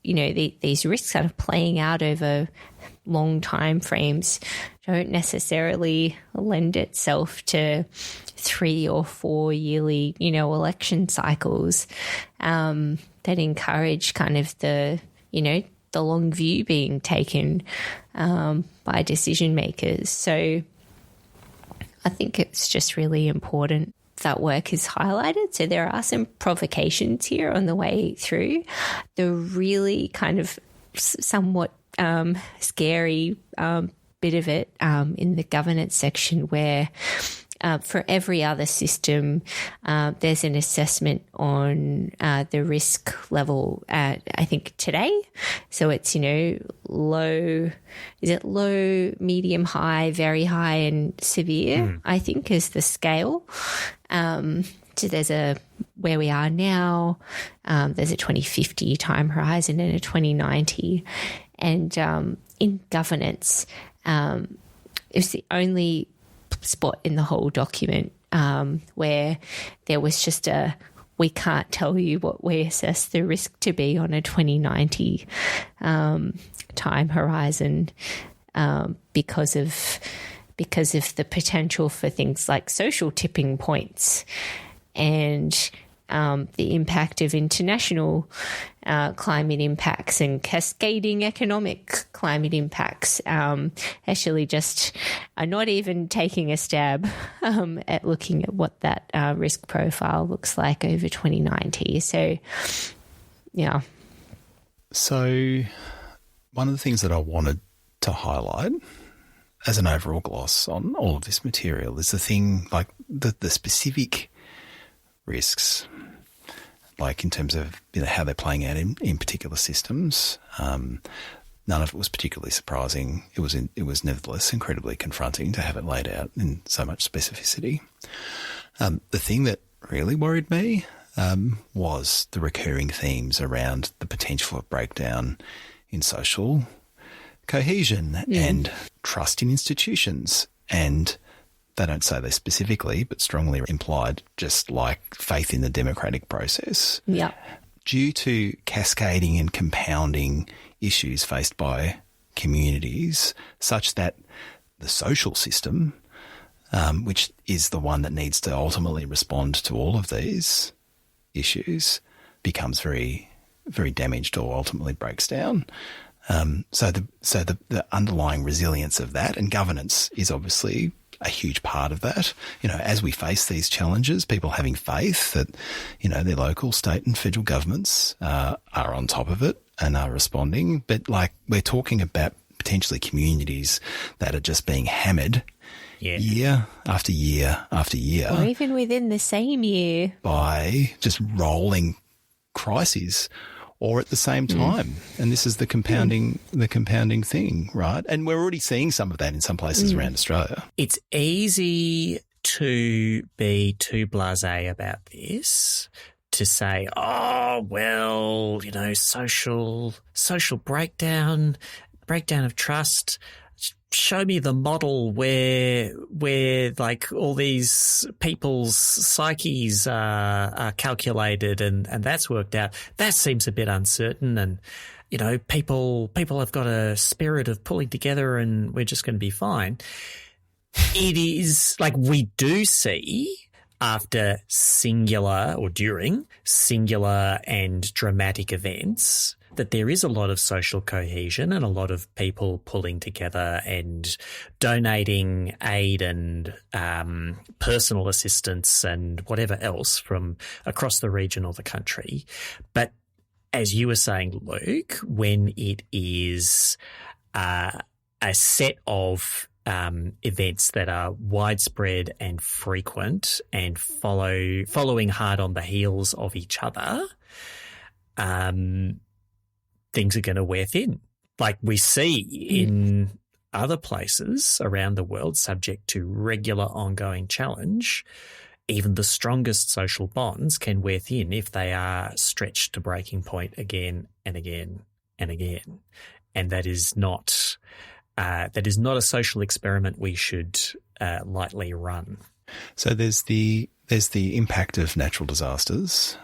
Speaker 2: these risks kind of playing out over long time frames don't necessarily lend itself to 3 or 4 yearly, election cycles that encourage kind of the long view being taken by decision makers. So I think it's just really important that work is highlighted. So there are some provocations here on the way through. The really kind of somewhat scary bit of it in the governance section where for every other system, there's an assessment on the risk level at, I think, today. So it's, low, medium, high, very high and severe, I think, is the scale. So there's where we are now, there's a 2050 time horizon and a 2090. And in governance, it was the only spot in the whole document where there was just we can't tell you what we assess the risk to be on a 2090 time horizon because of the potential for things like social tipping points and the impact of international climate impacts and cascading economic climate impacts, actually just are not even taking a stab at looking at what that risk profile looks like over 2090. So, yeah.
Speaker 1: So one of the things that I wanted to highlight as an overall gloss on all of this material is the thing, like the specific risks, like in terms of how they're playing out in particular systems. None of it was particularly surprising. It was nevertheless incredibly confronting to have it laid out in so much specificity. The thing that really worried me was the recurring themes around the potential of breakdown in social cohesion and trust in institutions. And they don't say this specifically, but strongly implied, just like faith in the democratic process.
Speaker 2: Yeah.
Speaker 1: Due to cascading and compounding issues faced by communities, such that the social system, which is the one that needs to ultimately respond to all of these issues, becomes very, very damaged or ultimately breaks down. So the underlying resilience of that, and governance is obviously a huge part of that. As we face these challenges, people having faith that, their local, state and federal governments are on top of it and are responding. But we're talking about potentially communities that are just being hammered year after year after year.
Speaker 2: Or even within the same year.
Speaker 1: By just rolling crises. Or at the same time. And this is the compounding thing, right? And we're already seeing some of that in some places around Australia.
Speaker 3: It's easy to be too blasé about this, to say, oh, well, social breakdown of trust. Show me the model where like all these people's psyches are calculated and that's worked out. That seems a bit uncertain, and people have got a spirit of pulling together and we're just going to be fine. It is like we do see after singular or during singular and dramatic events that there is a lot of social cohesion and a lot of people pulling together and donating aid and personal assistance and whatever else from across the region or the country. But as you were saying, Luke, when it is a set of events that are widespread and frequent and following hard on the heels of each other, things are going to wear thin. Like we see in other places around the world, subject to regular ongoing challenge, even the strongest social bonds can wear thin if they are stretched to breaking point again and again and again. And that is not a social experiment we should lightly run.
Speaker 1: So there's the impact of natural disasters.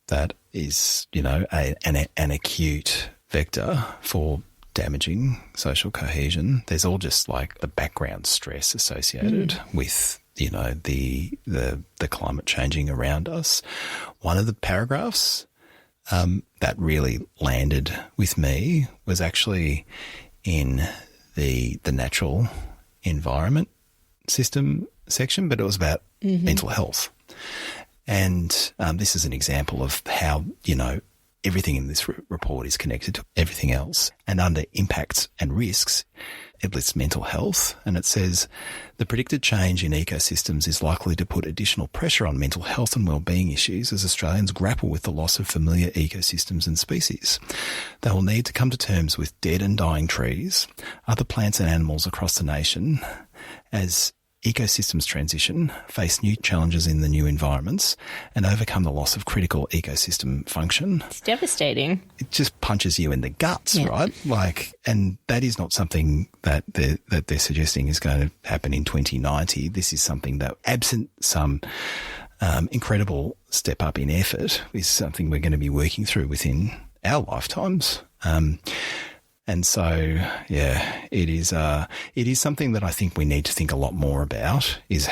Speaker 1: That is, an acute vector for damaging social cohesion. There's all just like the background stress associated with, the climate changing around us. One of the paragraphs that really landed with me was actually in the natural environment system section, but it was about mental health. And this is an example of how, everything in this report is connected to everything else. And under impacts and risks, it lists mental health. And it says, the predicted change in ecosystems is likely to put additional pressure on mental health and wellbeing issues as Australians grapple with the loss of familiar ecosystems and species. They will need to come to terms with dead and dying trees, other plants and animals across the nation, as ecosystems transition, face new challenges in the new environments, and overcome the loss of critical ecosystem function.
Speaker 2: It's devastating.
Speaker 1: It just punches you in the guts, right? And that is not something that they're suggesting is going to happen in 2090. This is something that, absent some incredible step up in effort, is something we're going to be working through within our lifetimes. And so, it is something that I think we need to think a lot more about is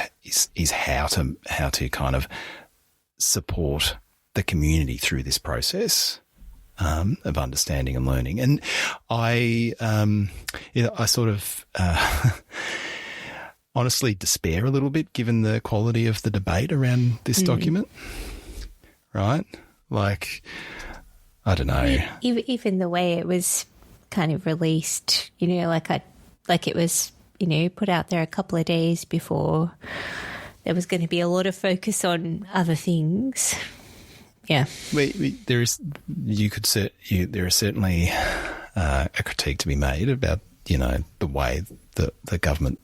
Speaker 1: how to kind of support the community through this process of understanding and learning. And I sort of honestly despair a little bit given the quality of the debate around this document, right? Like, I don't know.
Speaker 2: Even the way it was kind of released, like it was, put out there a couple of days before there was going to be a lot of focus on other things. Yeah.
Speaker 1: There is certainly a critique to be made about, the way that the government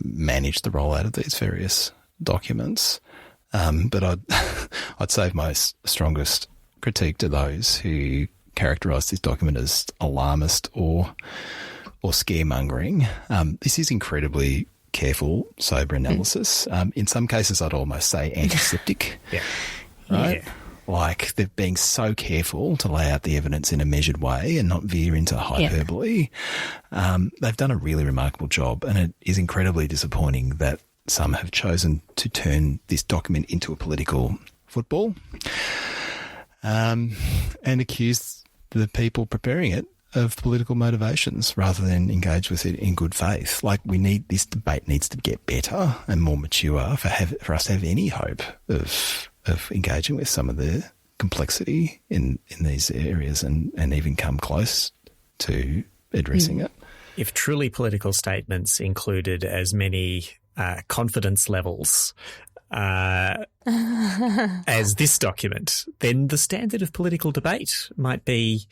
Speaker 1: managed the rollout of these various documents. But I'd save my strongest critique to those who characterise this document as alarmist or scaremongering. This is incredibly careful, sober analysis. In some cases, I'd almost say antiseptic.
Speaker 3: Yeah.
Speaker 1: Right?
Speaker 3: Yeah.
Speaker 1: Like they're being so careful to lay out the evidence in a measured way and not veer into hyperbole. They've done a really remarkable job, and it is incredibly disappointing that some have chosen to turn this document into a political football and accuse the people preparing it of political motivations rather than engage with it in good faith. Like this debate needs to get better and more mature for us to have any hope of engaging with some of the complexity in these areas and even come close to addressing it.
Speaker 3: If truly political statements included as many confidence levels as this document, then the standard of political debate might be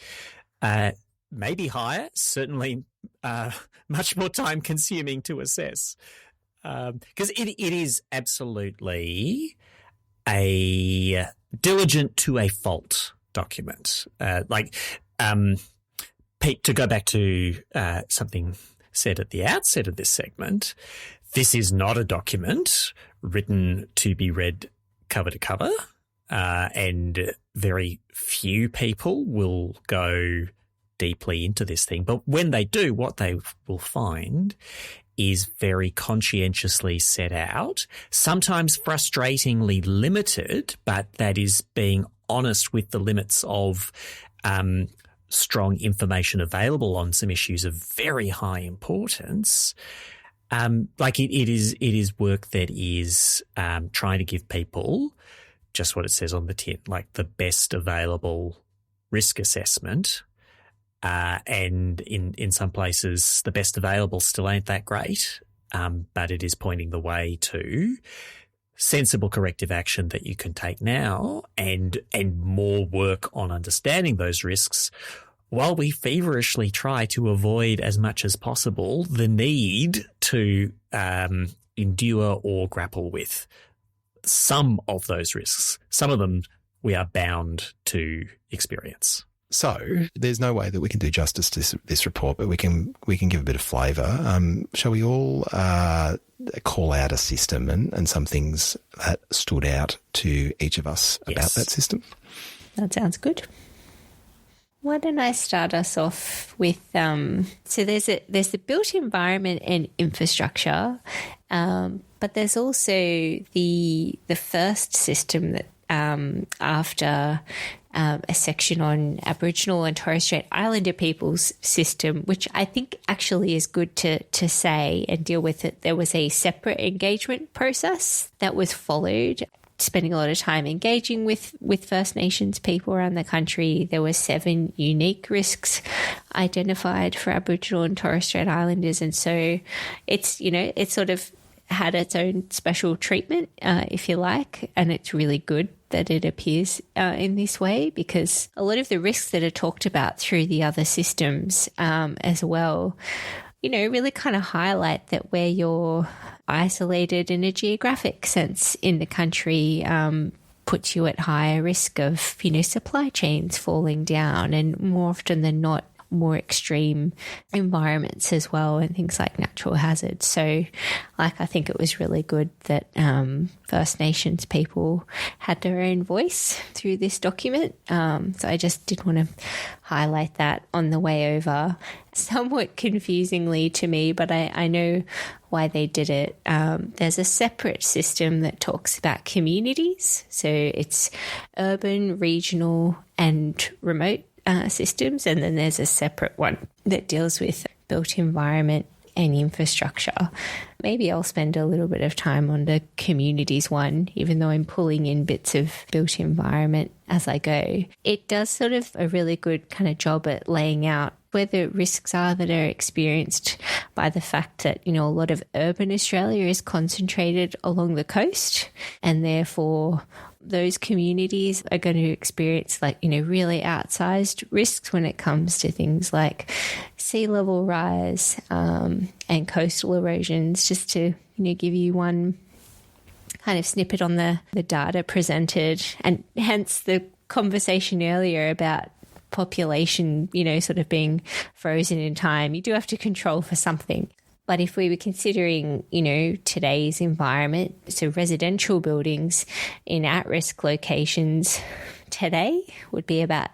Speaker 3: maybe higher, certainly much more time consuming to assess. Because it is absolutely a diligent to a fault document. Pete, to go back to something said at the outset of this segment, this is not a document written to be read cover to cover, and very few people will go deeply into this thing. But when they do, what they will find is very conscientiously set out, sometimes frustratingly limited, but that is being honest with the limits of strong information available on some issues of very high importance. It is work that is trying to give people just what it says on the tin, like the best available risk assessment. And in some places, the best available still ain't that great, but it is pointing the way to sensible corrective action that you can take now and more work on understanding those risks while we feverishly try to avoid as much as possible the need to endure or grapple with some of those risks. Some of them we are bound to experience.
Speaker 1: So there's no way that we can do justice to this report, but we can give a bit of flavour. Shall we all call out a system and some things that stood out to each of us about that system?
Speaker 2: That sounds good. Why don't I start us off with so there's the built environment and infrastructure, but there's also the first system that after a section on Aboriginal and Torres Strait Islander people's system, which I think actually is good to say and deal with it. There was a separate engagement process that was followed, spending a lot of time engaging with First Nations people around the country. There were 7 unique risks identified for Aboriginal and Torres Strait Islanders. And so it's sort of had its own special treatment, if you like, and it's really good that it appears in this way, because a lot of the risks that are talked about through the other systems as well, really kind of highlight that where you're isolated in a geographic sense in the country puts you at higher risk of, supply chains falling down, and more often than not, more extreme environments as well, and things like natural hazards. So I think it was really good that First Nations people had their own voice through this document. So I just did want to highlight that on the way over. Somewhat confusingly to me, but I know why they did it. There's a separate system that talks about communities. So it's urban, regional and remote systems. And then there's a separate one that deals with built environment and infrastructure. Maybe I'll spend a little bit of time on the communities one, even though I'm pulling in bits of built environment as I go. It does sort of a really good kind of job at laying out where the risks are that are experienced by the fact that, a lot of urban Australia is concentrated along the coast, and therefore those communities are going to experience really outsized risks when it comes to things like sea level rise and coastal erosions. Just to give you one kind of snippet on the data presented, and hence the conversation earlier about population, sort of being frozen in time. You do have to control for something. But if we were considering, today's environment, so residential buildings in at-risk locations today would be about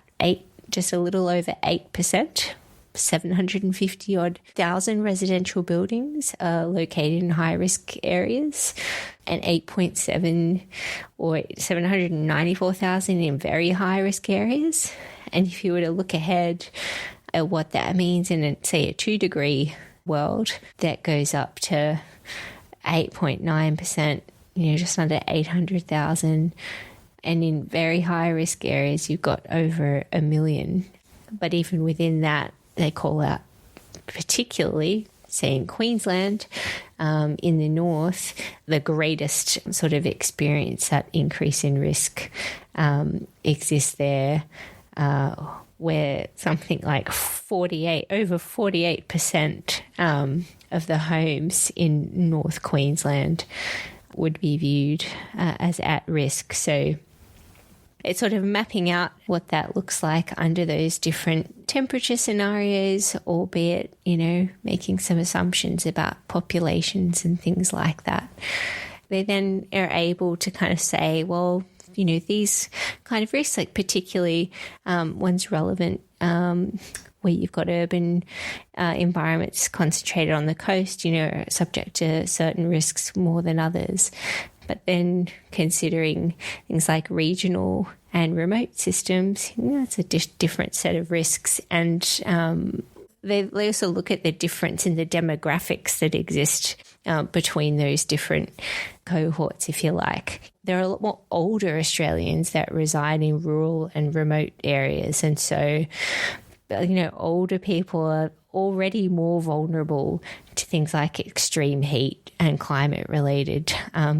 Speaker 2: just a little over 8%. 750,000 residential buildings are located in high-risk areas, and 8.7 or 794,000 in very high-risk areas. And if you were to look ahead at what that means in, say, a 2-degree world, that goes up to 8.9%, just under 800,000. And in very high-risk areas, you've got over 1 million. But even within that, they call out particularly, say in Queensland, in the north, the greatest sort of experience that increase in risk exists there, where something like over 48% of the homes in North Queensland would be viewed as at risk. So it's sort of mapping out what that looks like under those different temperature scenarios, albeit, making some assumptions about populations and things like that. They then are able to kind of say, well, these kind of risks, like particularly ones relevant where you've got urban environments concentrated on the coast, are subject to certain risks more than others. But then considering things like regional and remote systems, it's a different set of risks. And they also look at the difference in the demographics that exist between those different cohorts, if you like. There are a lot more older Australians that reside in rural and remote areas. And so, older people are already more vulnerable to things like extreme heat and climate-related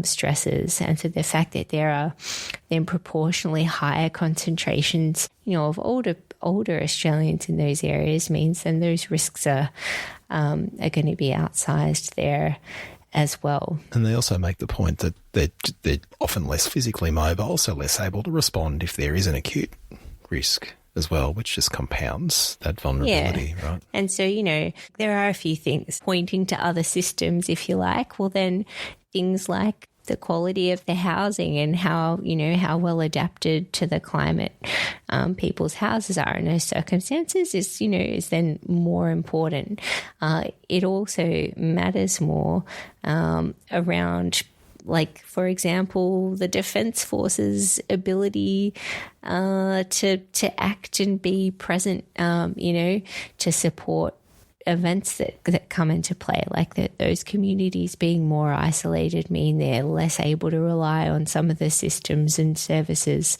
Speaker 2: stresses. And so the fact that there are then proportionally higher concentrations, of older Australians in those areas means then those risks are going to be outsized there as well.
Speaker 1: And they also make the point that they're often less physically mobile, so less able to respond if there is an acute risk as well, which just compounds that vulnerability, right? And
Speaker 2: so, there are a few things pointing to other systems, if you like. Well, then things like the quality of the housing and how well adapted to the climate people's houses are in those circumstances is then more important. It also matters more around, like, for example, the Defence Force's ability to act and be present, to support events that come into play, like those communities being more isolated mean they're less able to rely on some of the systems and services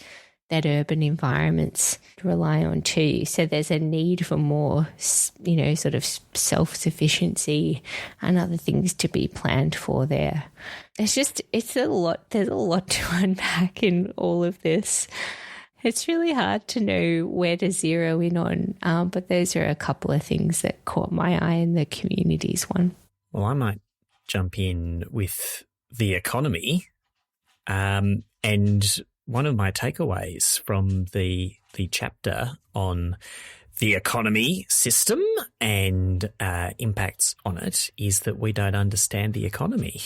Speaker 2: that urban environments rely on too. So there's a need for more, sort of self-sufficiency and other things to be planned for there. It's a lot. There's a lot to unpack in all of this. It's really hard to know where to zero in on, but those are a couple of things that caught my eye in the communities one.
Speaker 3: Well, I might jump in with the economy, and one of my takeaways from the chapter on the economy system and impacts on it is that we don't understand the economy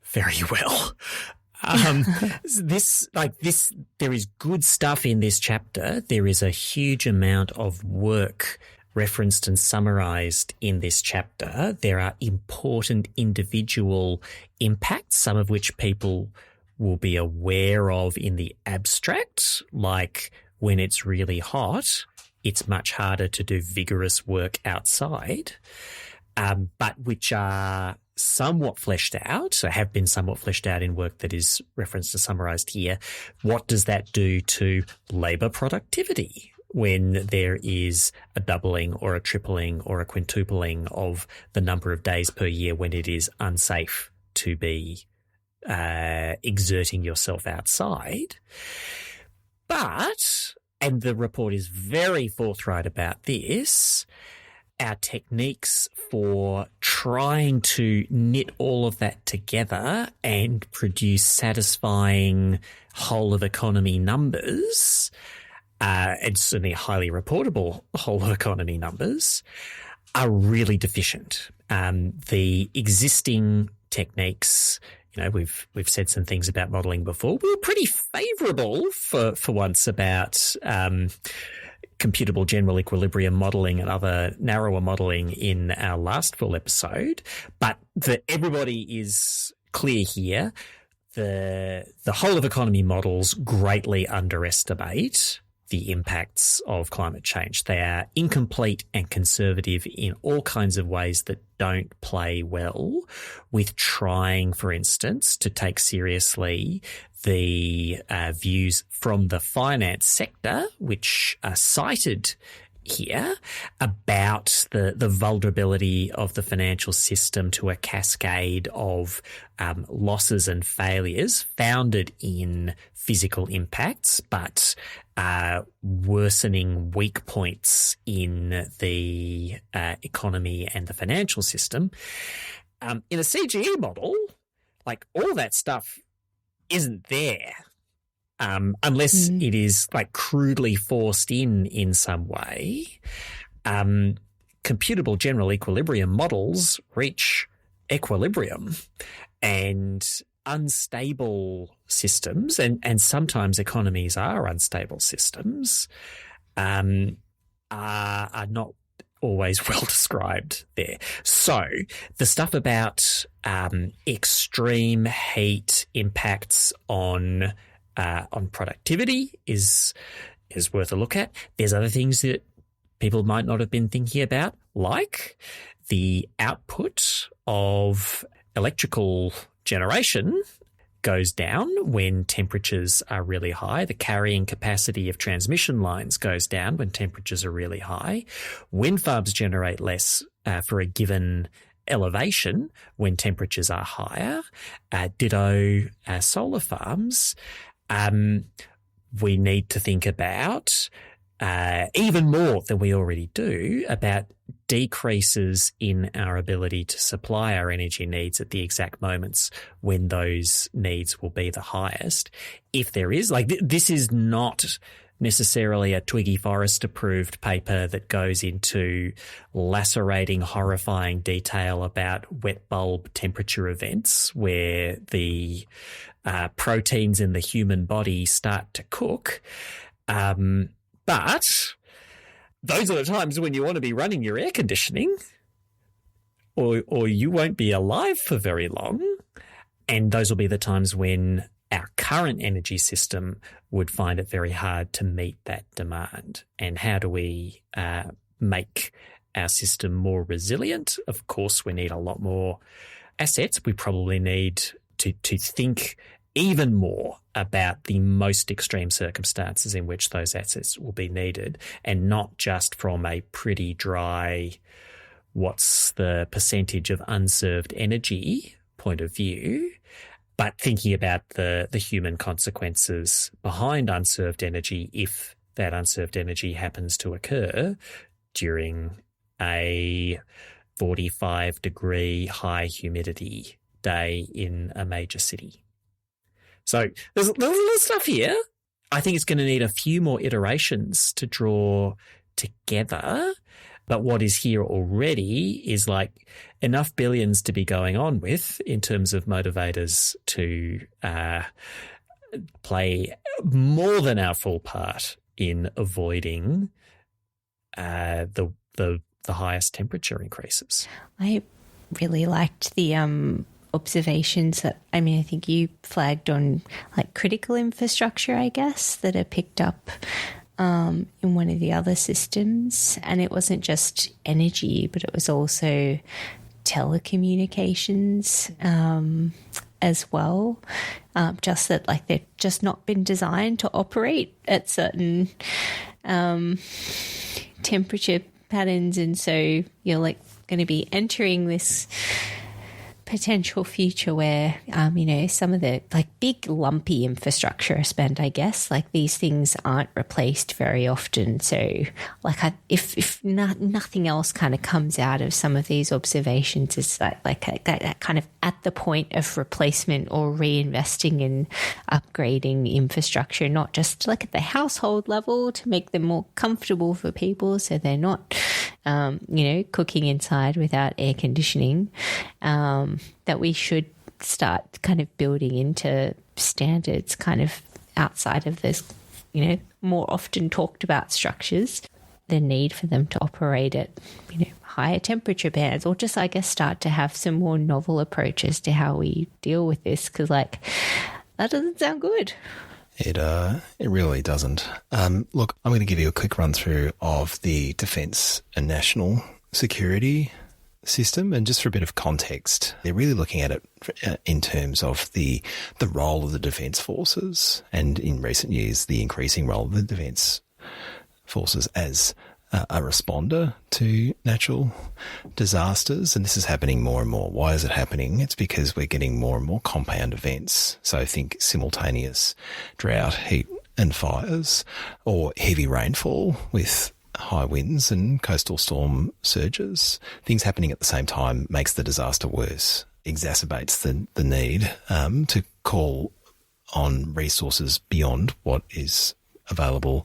Speaker 3: very well. There is good stuff in this chapter. There is a huge amount of work referenced and summarized in this chapter. There are important individual impacts, some of which people will be aware of in the abstract, like when it's really hot, it's much harder to do vigorous work outside, but which are somewhat fleshed out, so have been somewhat fleshed out in work that is referenced and summarized here. What does that do to labour productivity when there is a doubling or a tripling or a quintupling of the number of days per year when it is unsafe to be exerting yourself outside? But, and the report is very forthright about this, our techniques for trying to knit all of that together and produce satisfying whole of economy numbers, and certainly highly reportable whole of economy numbers, are really deficient. The existing techniques, you know, we've said some things about modelling before. We were pretty favourable for once about computable general equilibrium modelling and other narrower modelling in our last full episode, but everybody is clear here. The whole of economy models greatly underestimate the impacts of climate change. They are incomplete and conservative in all kinds of ways that don't play well with trying, for instance, to take seriously the views from the finance sector, which are cited here, about the vulnerability of the financial system to a cascade of losses and failures founded in physical impacts, but worsening weak points in the economy and the financial system. In a CGE model, like, all that stuff isn't there. Unless it is like crudely forced in some way. Computable general equilibrium models reach equilibrium, and unstable systems, and sometimes economies are unstable systems, are not always well described there. So the stuff about extreme heat impacts on productivity is worth a look at. There's other things that people might not have been thinking about, like the output of electrical generation goes down when temperatures are really high. The carrying capacity of transmission lines goes down when temperatures are really high. Wind farms generate less for a given elevation when temperatures are higher. Ditto solar farms. We need to think about even more than we already do about decreases in our ability to supply our energy needs at the exact moments when those needs will be the highest. If there is, like, this is not necessarily a Twiggy Forrest approved paper that goes into lacerating, horrifying detail about wet bulb temperature events where the proteins in the human body start to cook. But those are the times when you want to be running your air conditioning, or you won't be alive for very long. And those will be the times when our current energy system would find it very hard to meet that demand. And how do we make our system more resilient? Of course, we need a lot more assets. We probably need to think even more about the most extreme circumstances in which those assets will be needed, and not just from a pretty dry, what's the percentage of unserved energy point of view, but thinking about the human consequences behind unserved energy if that unserved energy happens to occur during a 45-degree high humidity day in a major city. So there's a little stuff here. I think it's going to need a few more iterations to draw together. But what is here already is like enough billions to be going on with in terms of motivators to play more than our full part in avoiding the highest temperature increases.
Speaker 2: I really liked the observations that, I mean, I think you flagged on like critical infrastructure, I guess, that are picked up in one of the other systems. And it wasn't just energy, but it was also telecommunications as well. Just that like they've just not been designed to operate at certain temperature patterns. And so you're like going to be entering this potential future where, some of the like big lumpy infrastructure spend, I guess, like these things aren't replaced very often. So like if nothing else kind of comes out of some of these observations, it's that kind of at the point of replacement or reinvesting in upgrading infrastructure, not just like at the household level to make them more comfortable for people so they're not, cooking inside without air conditioning, that we should start kind of building into standards kind of outside of this, more often talked about structures, the need for them to operate at, higher temperature bands, or just, I guess, start to have some more novel approaches to how we deal with this, because, like, that doesn't sound good.
Speaker 1: It really doesn't. Look, I'm going to give you a quick run through of the defence and national security system, and just for a bit of context, they're really looking at it in terms of the role of the defence forces, and in recent years, the increasing role of the defence forces as a responder to natural disasters. And this is happening more and more. Why is it happening? It's because we're getting more and more compound events. So think simultaneous drought, heat and fires, or heavy rainfall with high winds and coastal storm surges. Things happening at the same time makes the disaster worse, exacerbates the need to call on resources beyond what is available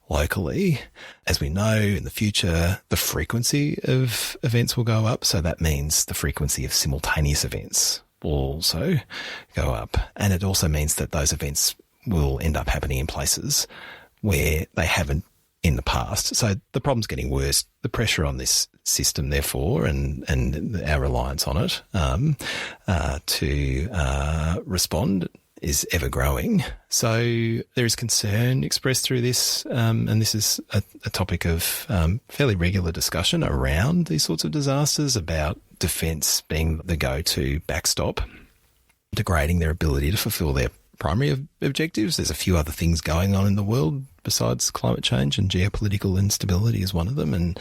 Speaker 1: locally. As we know, in the future, the frequency of events will go up. So that means the frequency of simultaneous events will also go up. And it also means that those events will end up happening in places where they haven't in the past. So the problem's getting worse. The pressure on this system, therefore, and our reliance on it to respond is ever growing. So there is concern expressed through this, and this is a topic of fairly regular discussion around these sorts of disasters, about defence being the go-to backstop, degrading their ability to fulfil their primary objectives. There's a few other things going on in the world besides climate change, and geopolitical instability is one of them, and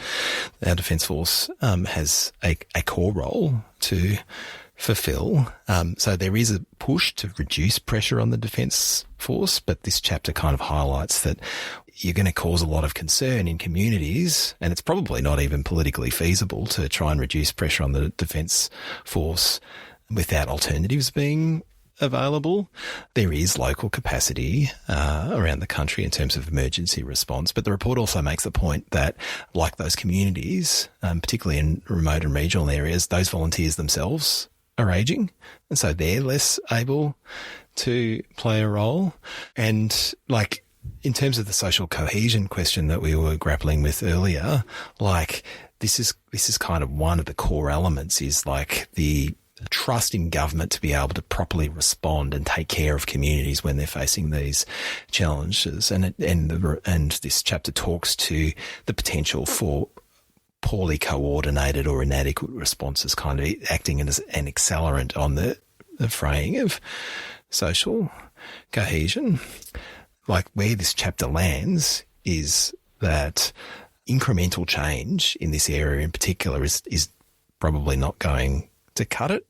Speaker 1: our Defence Force has a core role to fulfill. So there is a push to reduce pressure on the Defence Force, but this chapter kind of highlights that you're going to cause a lot of concern in communities, and it's probably not even politically feasible to try and reduce pressure on the Defence Force without alternatives being available. There is local capacity around the country in terms of emergency response, but the report also makes the point that, like those communities, particularly in remote and regional areas, those volunteers themselves are ageing, and so they're less able to play a role. And like in terms of the social cohesion question that we were grappling with earlier, like this is kind of one of the core elements, is like the trust in government to be able to properly respond and take care of communities when they're facing these challenges. And this chapter talks to the potential for poorly coordinated or inadequate responses kind of acting as an accelerant on the fraying of social cohesion. Like where this chapter lands is that incremental change in this area in particular is probably not going to cut it.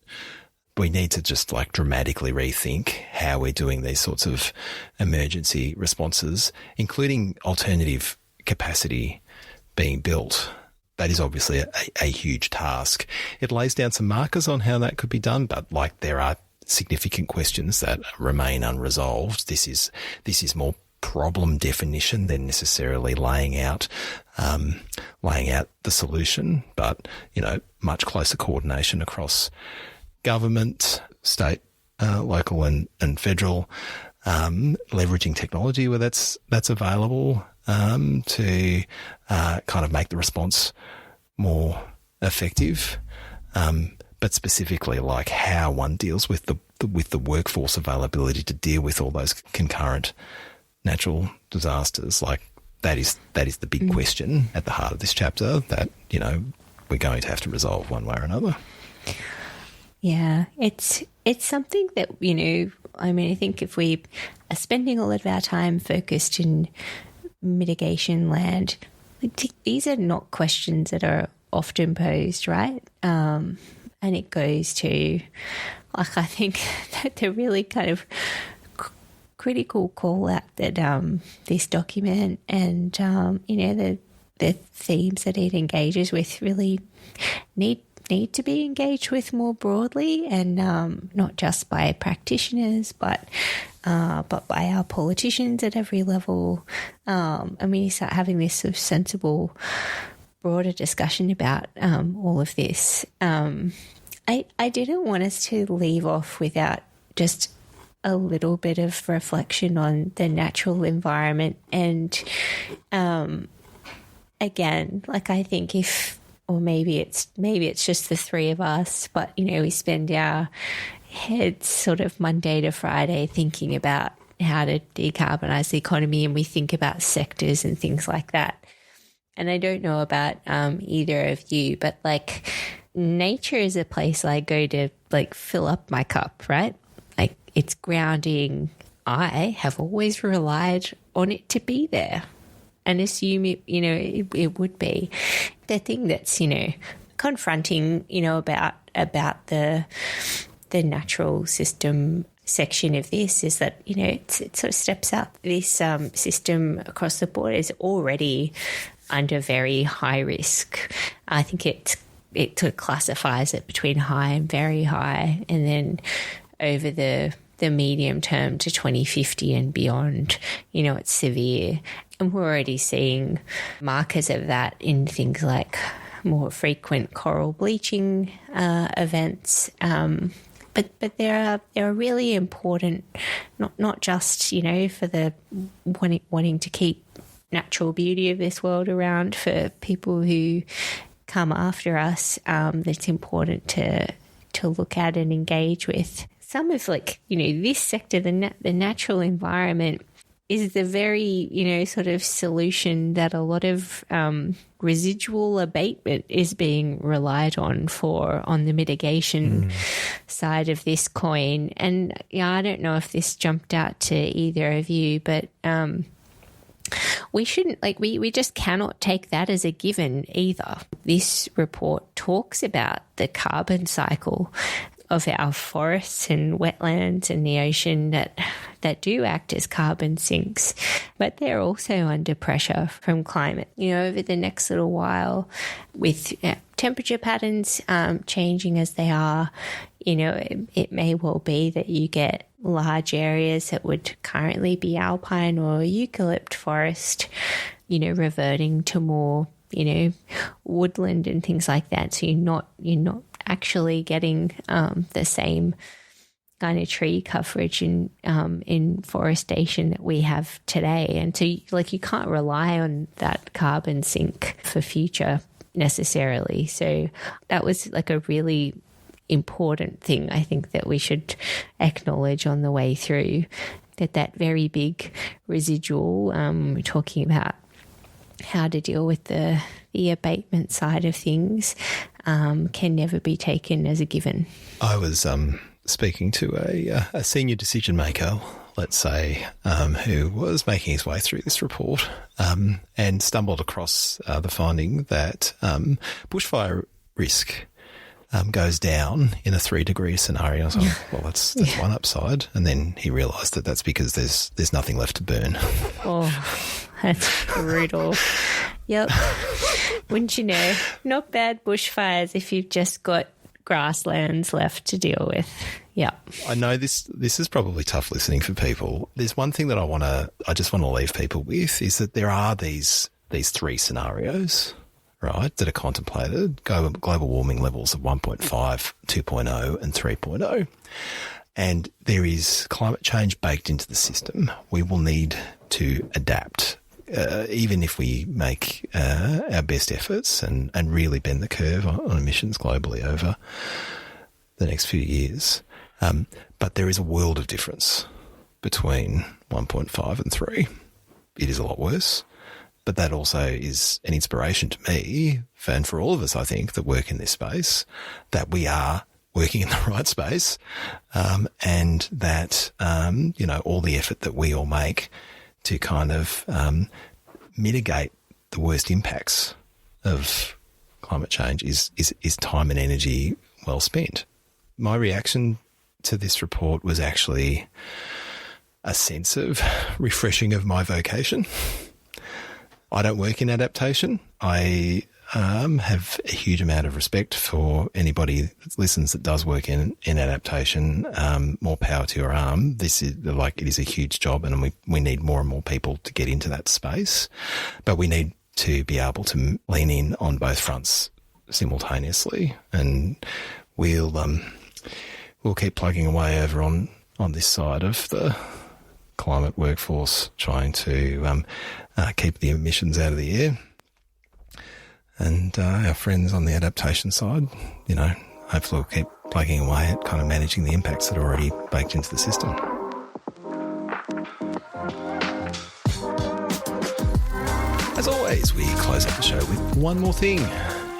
Speaker 1: We need to just like dramatically rethink how we're doing these sorts of emergency responses, including alternative capacity being built. That is obviously a huge task. It lays down some markers on how that could be done, but like there are significant questions that remain unresolved. This is more problem definition than necessarily laying out the solution, but, much closer coordination across government, state, local and federal, leveraging technology where that's available, to kind of make the response more effective. But specifically, like how one deals with the workforce availability to deal with all those concurrent natural disasters, like that is the big question at the heart of this chapter that, we're going to have to resolve one way or another.
Speaker 2: Yeah, it's something that, I think if we are spending all of our time focused in mitigation land, these are not questions that are often posed, right? And it goes to, I think that the really kind of critical call out that this document and, the themes that it engages with really need to be engaged with more broadly, and not just by practitioners, but by our politicians at every level. And we start having this sort of sensible, broader discussion about all of this. I didn't want us to leave off without just a little bit of reflection on the natural environment. And again, like I think or maybe it's just the three of us, but, we spend our heads sort of Monday to Friday thinking about how to decarbonise the economy, and we think about sectors and things like that. And I don't know about either of you, but like nature is a place I go to like fill up my cup, right? Like it's grounding. I have always relied on it to be there and assume it would be. The thing that's, confronting, about the natural system section of this is that, it sort of steps up. This system across the board is already under very high risk. I think it sort of classifies it between high and very high, and then over the medium term to 2050 and beyond, it's severe. And we're already seeing markers of that in things like more frequent coral bleaching events. But there are really important, not just, for the wanting to keep natural beauty of this world around for people who come after us, that's important to look at and engage with. Some of this sector, the natural environment, is the very, sort of solution that a lot of residual abatement is being relied on the mitigation side of this coin. And I don't know if this jumped out to either of you, but we shouldn't, we just cannot take that as a given either. This report talks about the carbon cycle of our forests and wetlands and the ocean that do act as carbon sinks, but they're also under pressure from climate. Over the next little while, with temperature patterns changing as they are, it may well be that you get large areas that would currently be alpine or eucalypt forest, reverting to more, woodland and things like that. So you're not actually getting the same kind of tree coverage in forestation that we have today. And so you can't rely on that carbon sink for future necessarily. So that was a really important thing I think that we should acknowledge on the way through, that very big residual, we're talking about how to deal with the abatement side of things, can never be taken as a given.
Speaker 1: I was speaking to a senior decision maker, let's say, who was making his way through this report and stumbled across the finding that bushfire risk goes down in a 3-degree scenario. So, well, that's one upside. And then he realised that that's because there's nothing left to burn.
Speaker 2: Oh, that's brutal. Yep. Wouldn't you know? Not bad bushfires if you've just got grasslands left to deal with. Yeah.
Speaker 1: I know this is probably tough listening for people. There's one thing that I just want to leave people with is that there are these three scenarios, right, that are contemplated: global warming levels of 1.5, 2.0 and 3.0. And there is climate change baked into the system. We will need to adapt, even if we make our best efforts and really bend the curve on emissions globally over the next few years. But there is a world of difference between 1.5 and 3. It is a lot worse. But that also is an inspiration to me, and for all of us, I think, that work in this space, that we are working in the right space, and that, all the effort that we all make to kind of mitigate the worst impacts of climate change is time and energy well spent. My reaction to this report was actually a sense of refreshing of my vocation. I don't work in adaptation. I have a huge amount of respect for anybody that listens that does work in adaptation. More power to your arm. This is it is a huge job, and we need more and more people to get into that space. But we need to be able to lean in on both fronts simultaneously, and we'll keep plugging away over on this side of the climate workforce, trying to keep the emissions out of the air. And our friends on the adaptation side, hopefully we'll keep plugging away at kind of managing the impacts that are already baked into the system. As always, we close out the show with one more thing,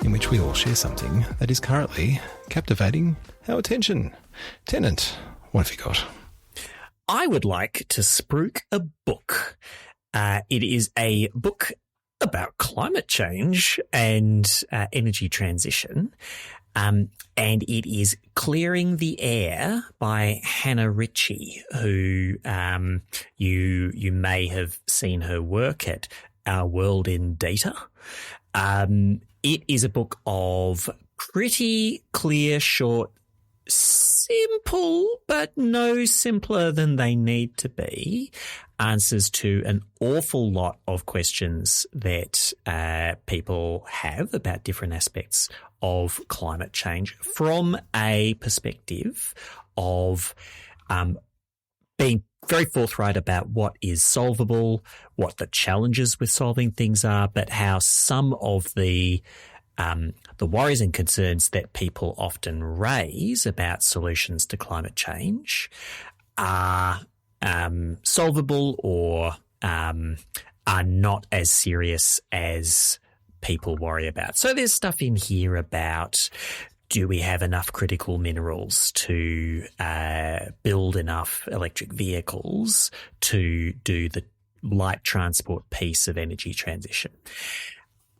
Speaker 1: in which we all share something that is currently captivating our attention. Tennant, what have you got?
Speaker 3: I would like to spruik a book. It is a book about climate change and energy transition, and it is Clearing the Air by Hannah Ritchie, who you may have seen her work at Our World in Data. It is a book of pretty clear, short, simple, but no simpler than they need to be, answers to an awful lot of questions that people have about different aspects of climate change from a perspective of being very forthright about what is solvable, what the challenges with solving things are, but how some of the worries and concerns that people often raise about solutions to climate change are solvable or are not as serious as people worry about. So there's stuff in here about, do we have enough critical minerals to build enough electric vehicles to do the light transport piece of energy transition?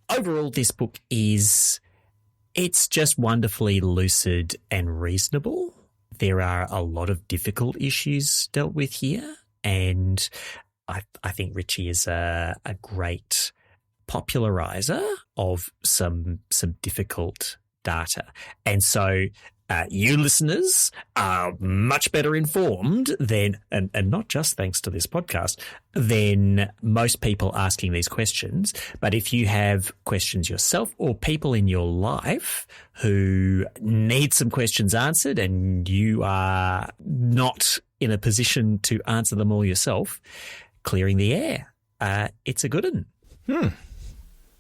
Speaker 3: Overall, this book it's just wonderfully lucid and reasonable. There are a lot of difficult issues dealt with here, and I think Ritchie is a great popularizer of some difficult data. And so you listeners are much better informed than, and not just thanks to this podcast, than most people asking these questions. But if you have questions yourself or people in your life who need some questions answered and you are not in a position to answer them all yourself, Clearing the Air, it's a good one.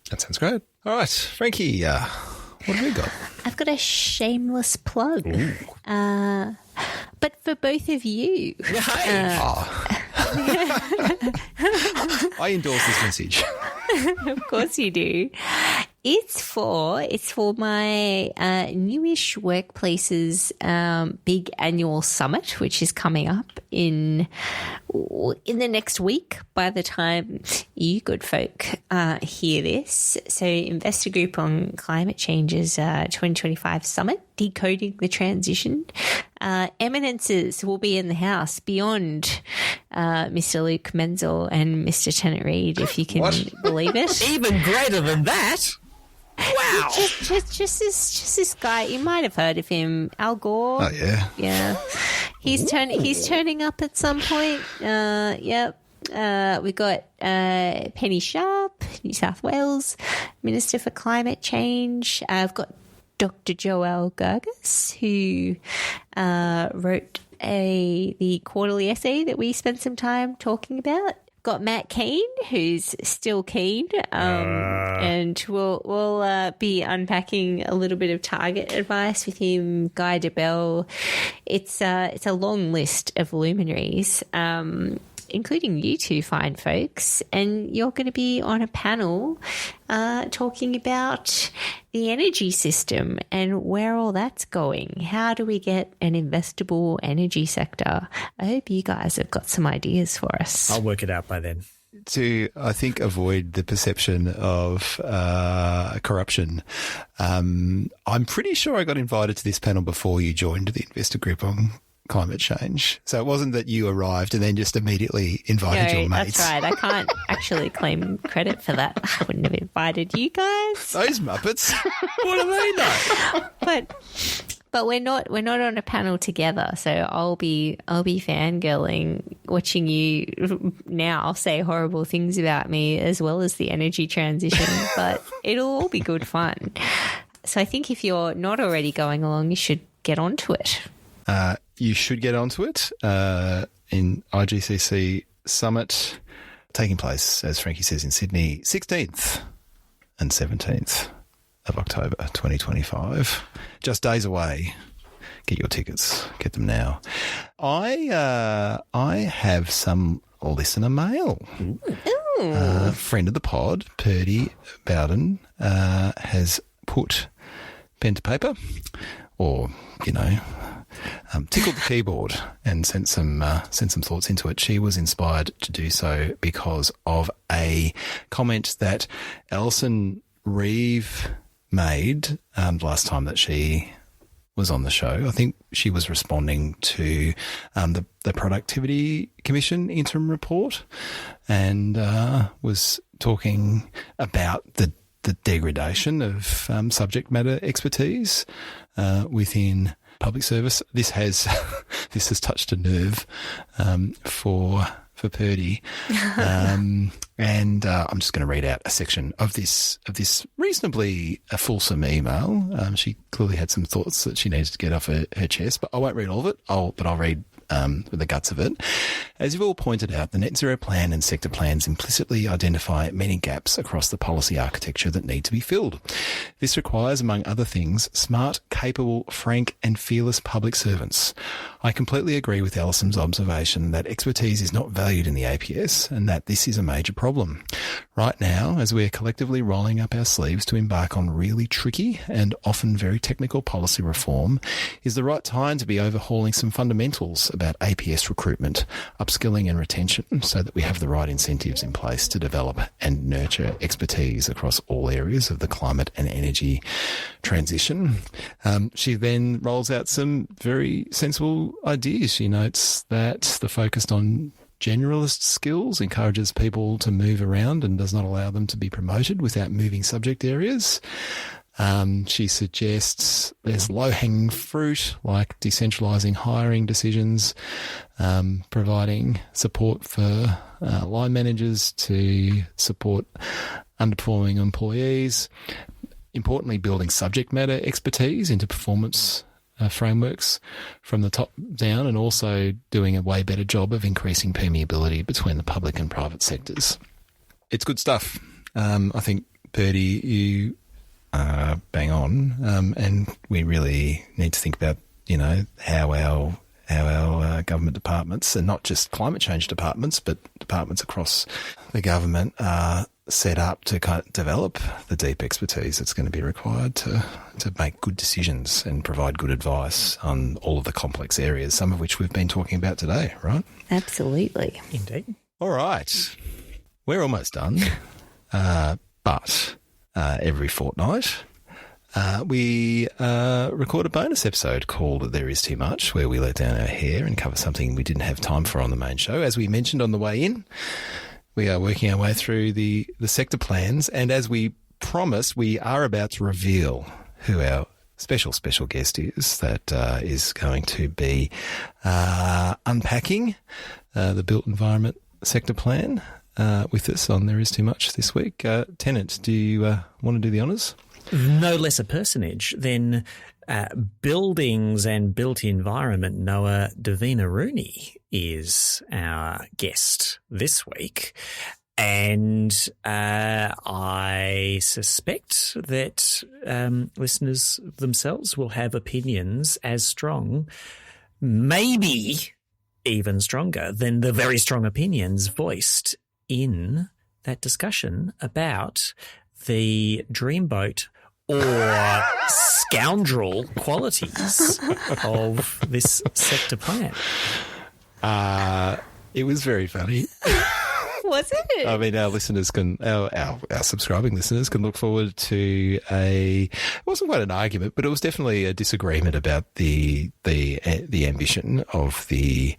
Speaker 1: That sounds great. All right, Frankie, what have you got?
Speaker 2: I've got a shameless plug. But for both of you.
Speaker 1: I endorse this message.
Speaker 2: Of course you do. It's for my newish workplace's big annual summit, which is coming up in the next week by the time you good folk hear this. So Investor Group on Climate Change's 2025 Summit, Decoding the Transition. Eminences will be in the house beyond Mr. Luke Menzel and Mr. Tennant Reid, if you can believe it.
Speaker 3: Even greater than that. Wow.
Speaker 2: Just this guy. You might have heard of him, Al Gore.
Speaker 1: Oh, yeah.
Speaker 2: Yeah. He's turning up at some point. Yep. We got Penny Sharp, New South Wales Minister for Climate Change. I've got Dr. Joelle Gerges, who wrote the quarterly essay that we spent some time talking about. Got Matt Keane, who's still keen, and we'll be unpacking a little bit of target advice with him. Guy Debelle. It's a long list of luminaries, including you two fine folks, and you're going to be on a panel talking about the energy system and where all that's going. How do we get an investable energy sector? I hope you guys have got some ideas for us.
Speaker 3: I'll work it out by then.
Speaker 1: To, I think, avoid the perception of corruption, I'm pretty sure I got invited to this panel before you joined the investor group on climate change. So it wasn't that you arrived and then just immediately invited your mates.
Speaker 2: That's right. I can't actually claim credit for that. I wouldn't have invited you guys.
Speaker 1: Those Muppets.
Speaker 3: What do they know?
Speaker 2: But we're not on a panel together, so I'll be fangirling, watching you now say horrible things about me as well as the energy transition, but it'll all be good fun. So I think if you're not already going along, you should get onto it.
Speaker 1: You should get onto it in IGCC Summit, taking place, as Frankie says, in Sydney, 16th and 17th of October 2025. Just days away. Get your tickets. Get them now. I have some listener mail. Friend of the pod, Purdie Bowden, has put pen to paper, or, tickled the keyboard and sent some thoughts into it. She was inspired to do so because of a comment that Alison Reeve made the last time that she was on the show. I think she was responding to the Productivity Commission interim report and was talking about the degradation of subject matter expertise within public service. This has touched a nerve for Purdie, and I'm just going to read out a section of this reasonably fulsome email. She clearly had some thoughts that she needed to get off her chest, but I won't read all of it. But I'll read the guts of it. As you've all pointed out, the net zero plan and sector plans implicitly identify many gaps across the policy architecture that need to be filled. This requires, among other things, smart, capable, frank and fearless public servants. I completely agree with Alison's observation that expertise is not valued in the APS and that this is a major problem. Right now, as we are collectively rolling up our sleeves to embark on really tricky and often very technical policy reform, is the right time to be overhauling some fundamentals about APS recruitment, upskilling and retention so that we have the right incentives in place to develop and nurture expertise across all areas of the climate and energy transition. She then rolls out some very sensible ideas. She notes that the focus on generalist skills encourages people to move around and does not allow them to be promoted without moving subject areas. She suggests there's low-hanging fruit like decentralising hiring decisions, providing support for line managers to support underperforming employees, importantly building subject matter expertise into performance frameworks from the top down, and also doing a way better job of increasing permeability between the public and private sectors. It's good stuff. I think, Purdie, you bang on, and we really need to think about, how our government departments, and not just climate change departments, but departments across the government are set up to kind of develop the deep expertise that's going to be required to make good decisions and provide good advice on all of the complex areas, some of which we've been talking about today, right?
Speaker 2: Absolutely.
Speaker 3: Indeed.
Speaker 1: All right. We're almost done. But every fortnight we record a bonus episode called There Is Too Much, where we let down our hair and cover something we didn't have time for on the main show. As we mentioned on the way in, we are working our way through the sector plans, and as we promised, we are about to reveal who our special guest is that is going to be unpacking the built environment sector plan with us on There Is Too Much this week. Tennant, do you want to do the honours?
Speaker 3: No less a personage than buildings and built environment knower Davina Rooney is our guest this week. And I suspect that listeners themselves will have opinions as strong, maybe even stronger than the very strong opinions voiced in that discussion about the dreamboat or scoundrel qualities of this sector plan.
Speaker 1: It was very funny.
Speaker 2: Was it?
Speaker 1: I mean, our listeners our subscribing listeners can look forward to it wasn't quite an argument, but it was definitely a disagreement about the ambition of the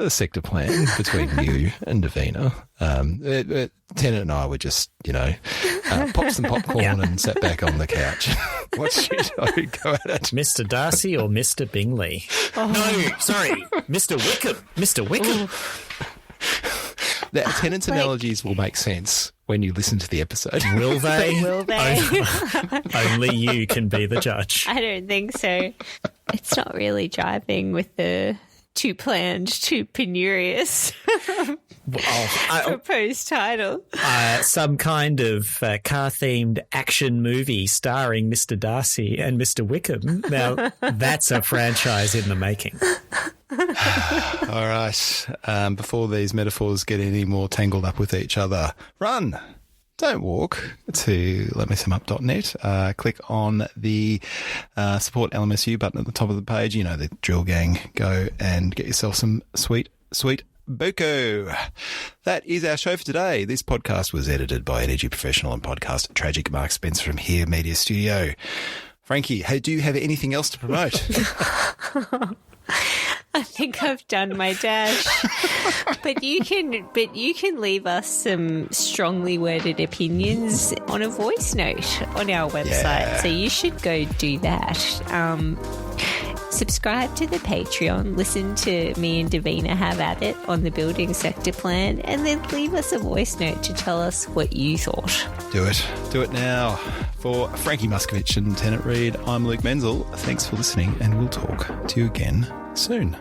Speaker 1: sector plan between you and Davina. Tennant and I were just, popped some popcorn and sat back on the couch. Watched you go at it.
Speaker 3: Mr. Darcy or Mr. Bingley? Oh. No, sorry, Mr. Wickham. Mr. Wickham.
Speaker 1: The Tennant's analogies will make sense when you listen to the episode.
Speaker 3: Will they?
Speaker 2: Will they?
Speaker 3: Only you can be the judge.
Speaker 2: I don't think so. It's not really jiving with the too planned, too penurious proposed title.
Speaker 3: Some kind of car-themed action movie starring Mr. Darcy and Mr. Wickham. Now, that's a franchise in the making.
Speaker 1: All right. Before these metaphors get any more tangled up with each other, run. Don't walk to letmesumup.net. Click on the support LMSU button at the top of the page. You know the drill, gang. Go and get yourself some sweet BoCo. That is our show for today. This podcast was edited by energy professional and podcast tragic Mark Spencer from Here Media Studio. Frankie, hey, do you have anything else to promote?
Speaker 2: I think I've done my dash. But you can leave us some strongly worded opinions on a voice note on our website. Yeah. So you should go do that. Subscribe to the Patreon, listen to me and Davina have at it on the building sector plan, and then leave us a voice note to tell us what you thought. Do it now. For Frankie Muscovich and Tennant Reid, I'm Luke Menzel. Thanks for listening, and we'll talk to you again soon.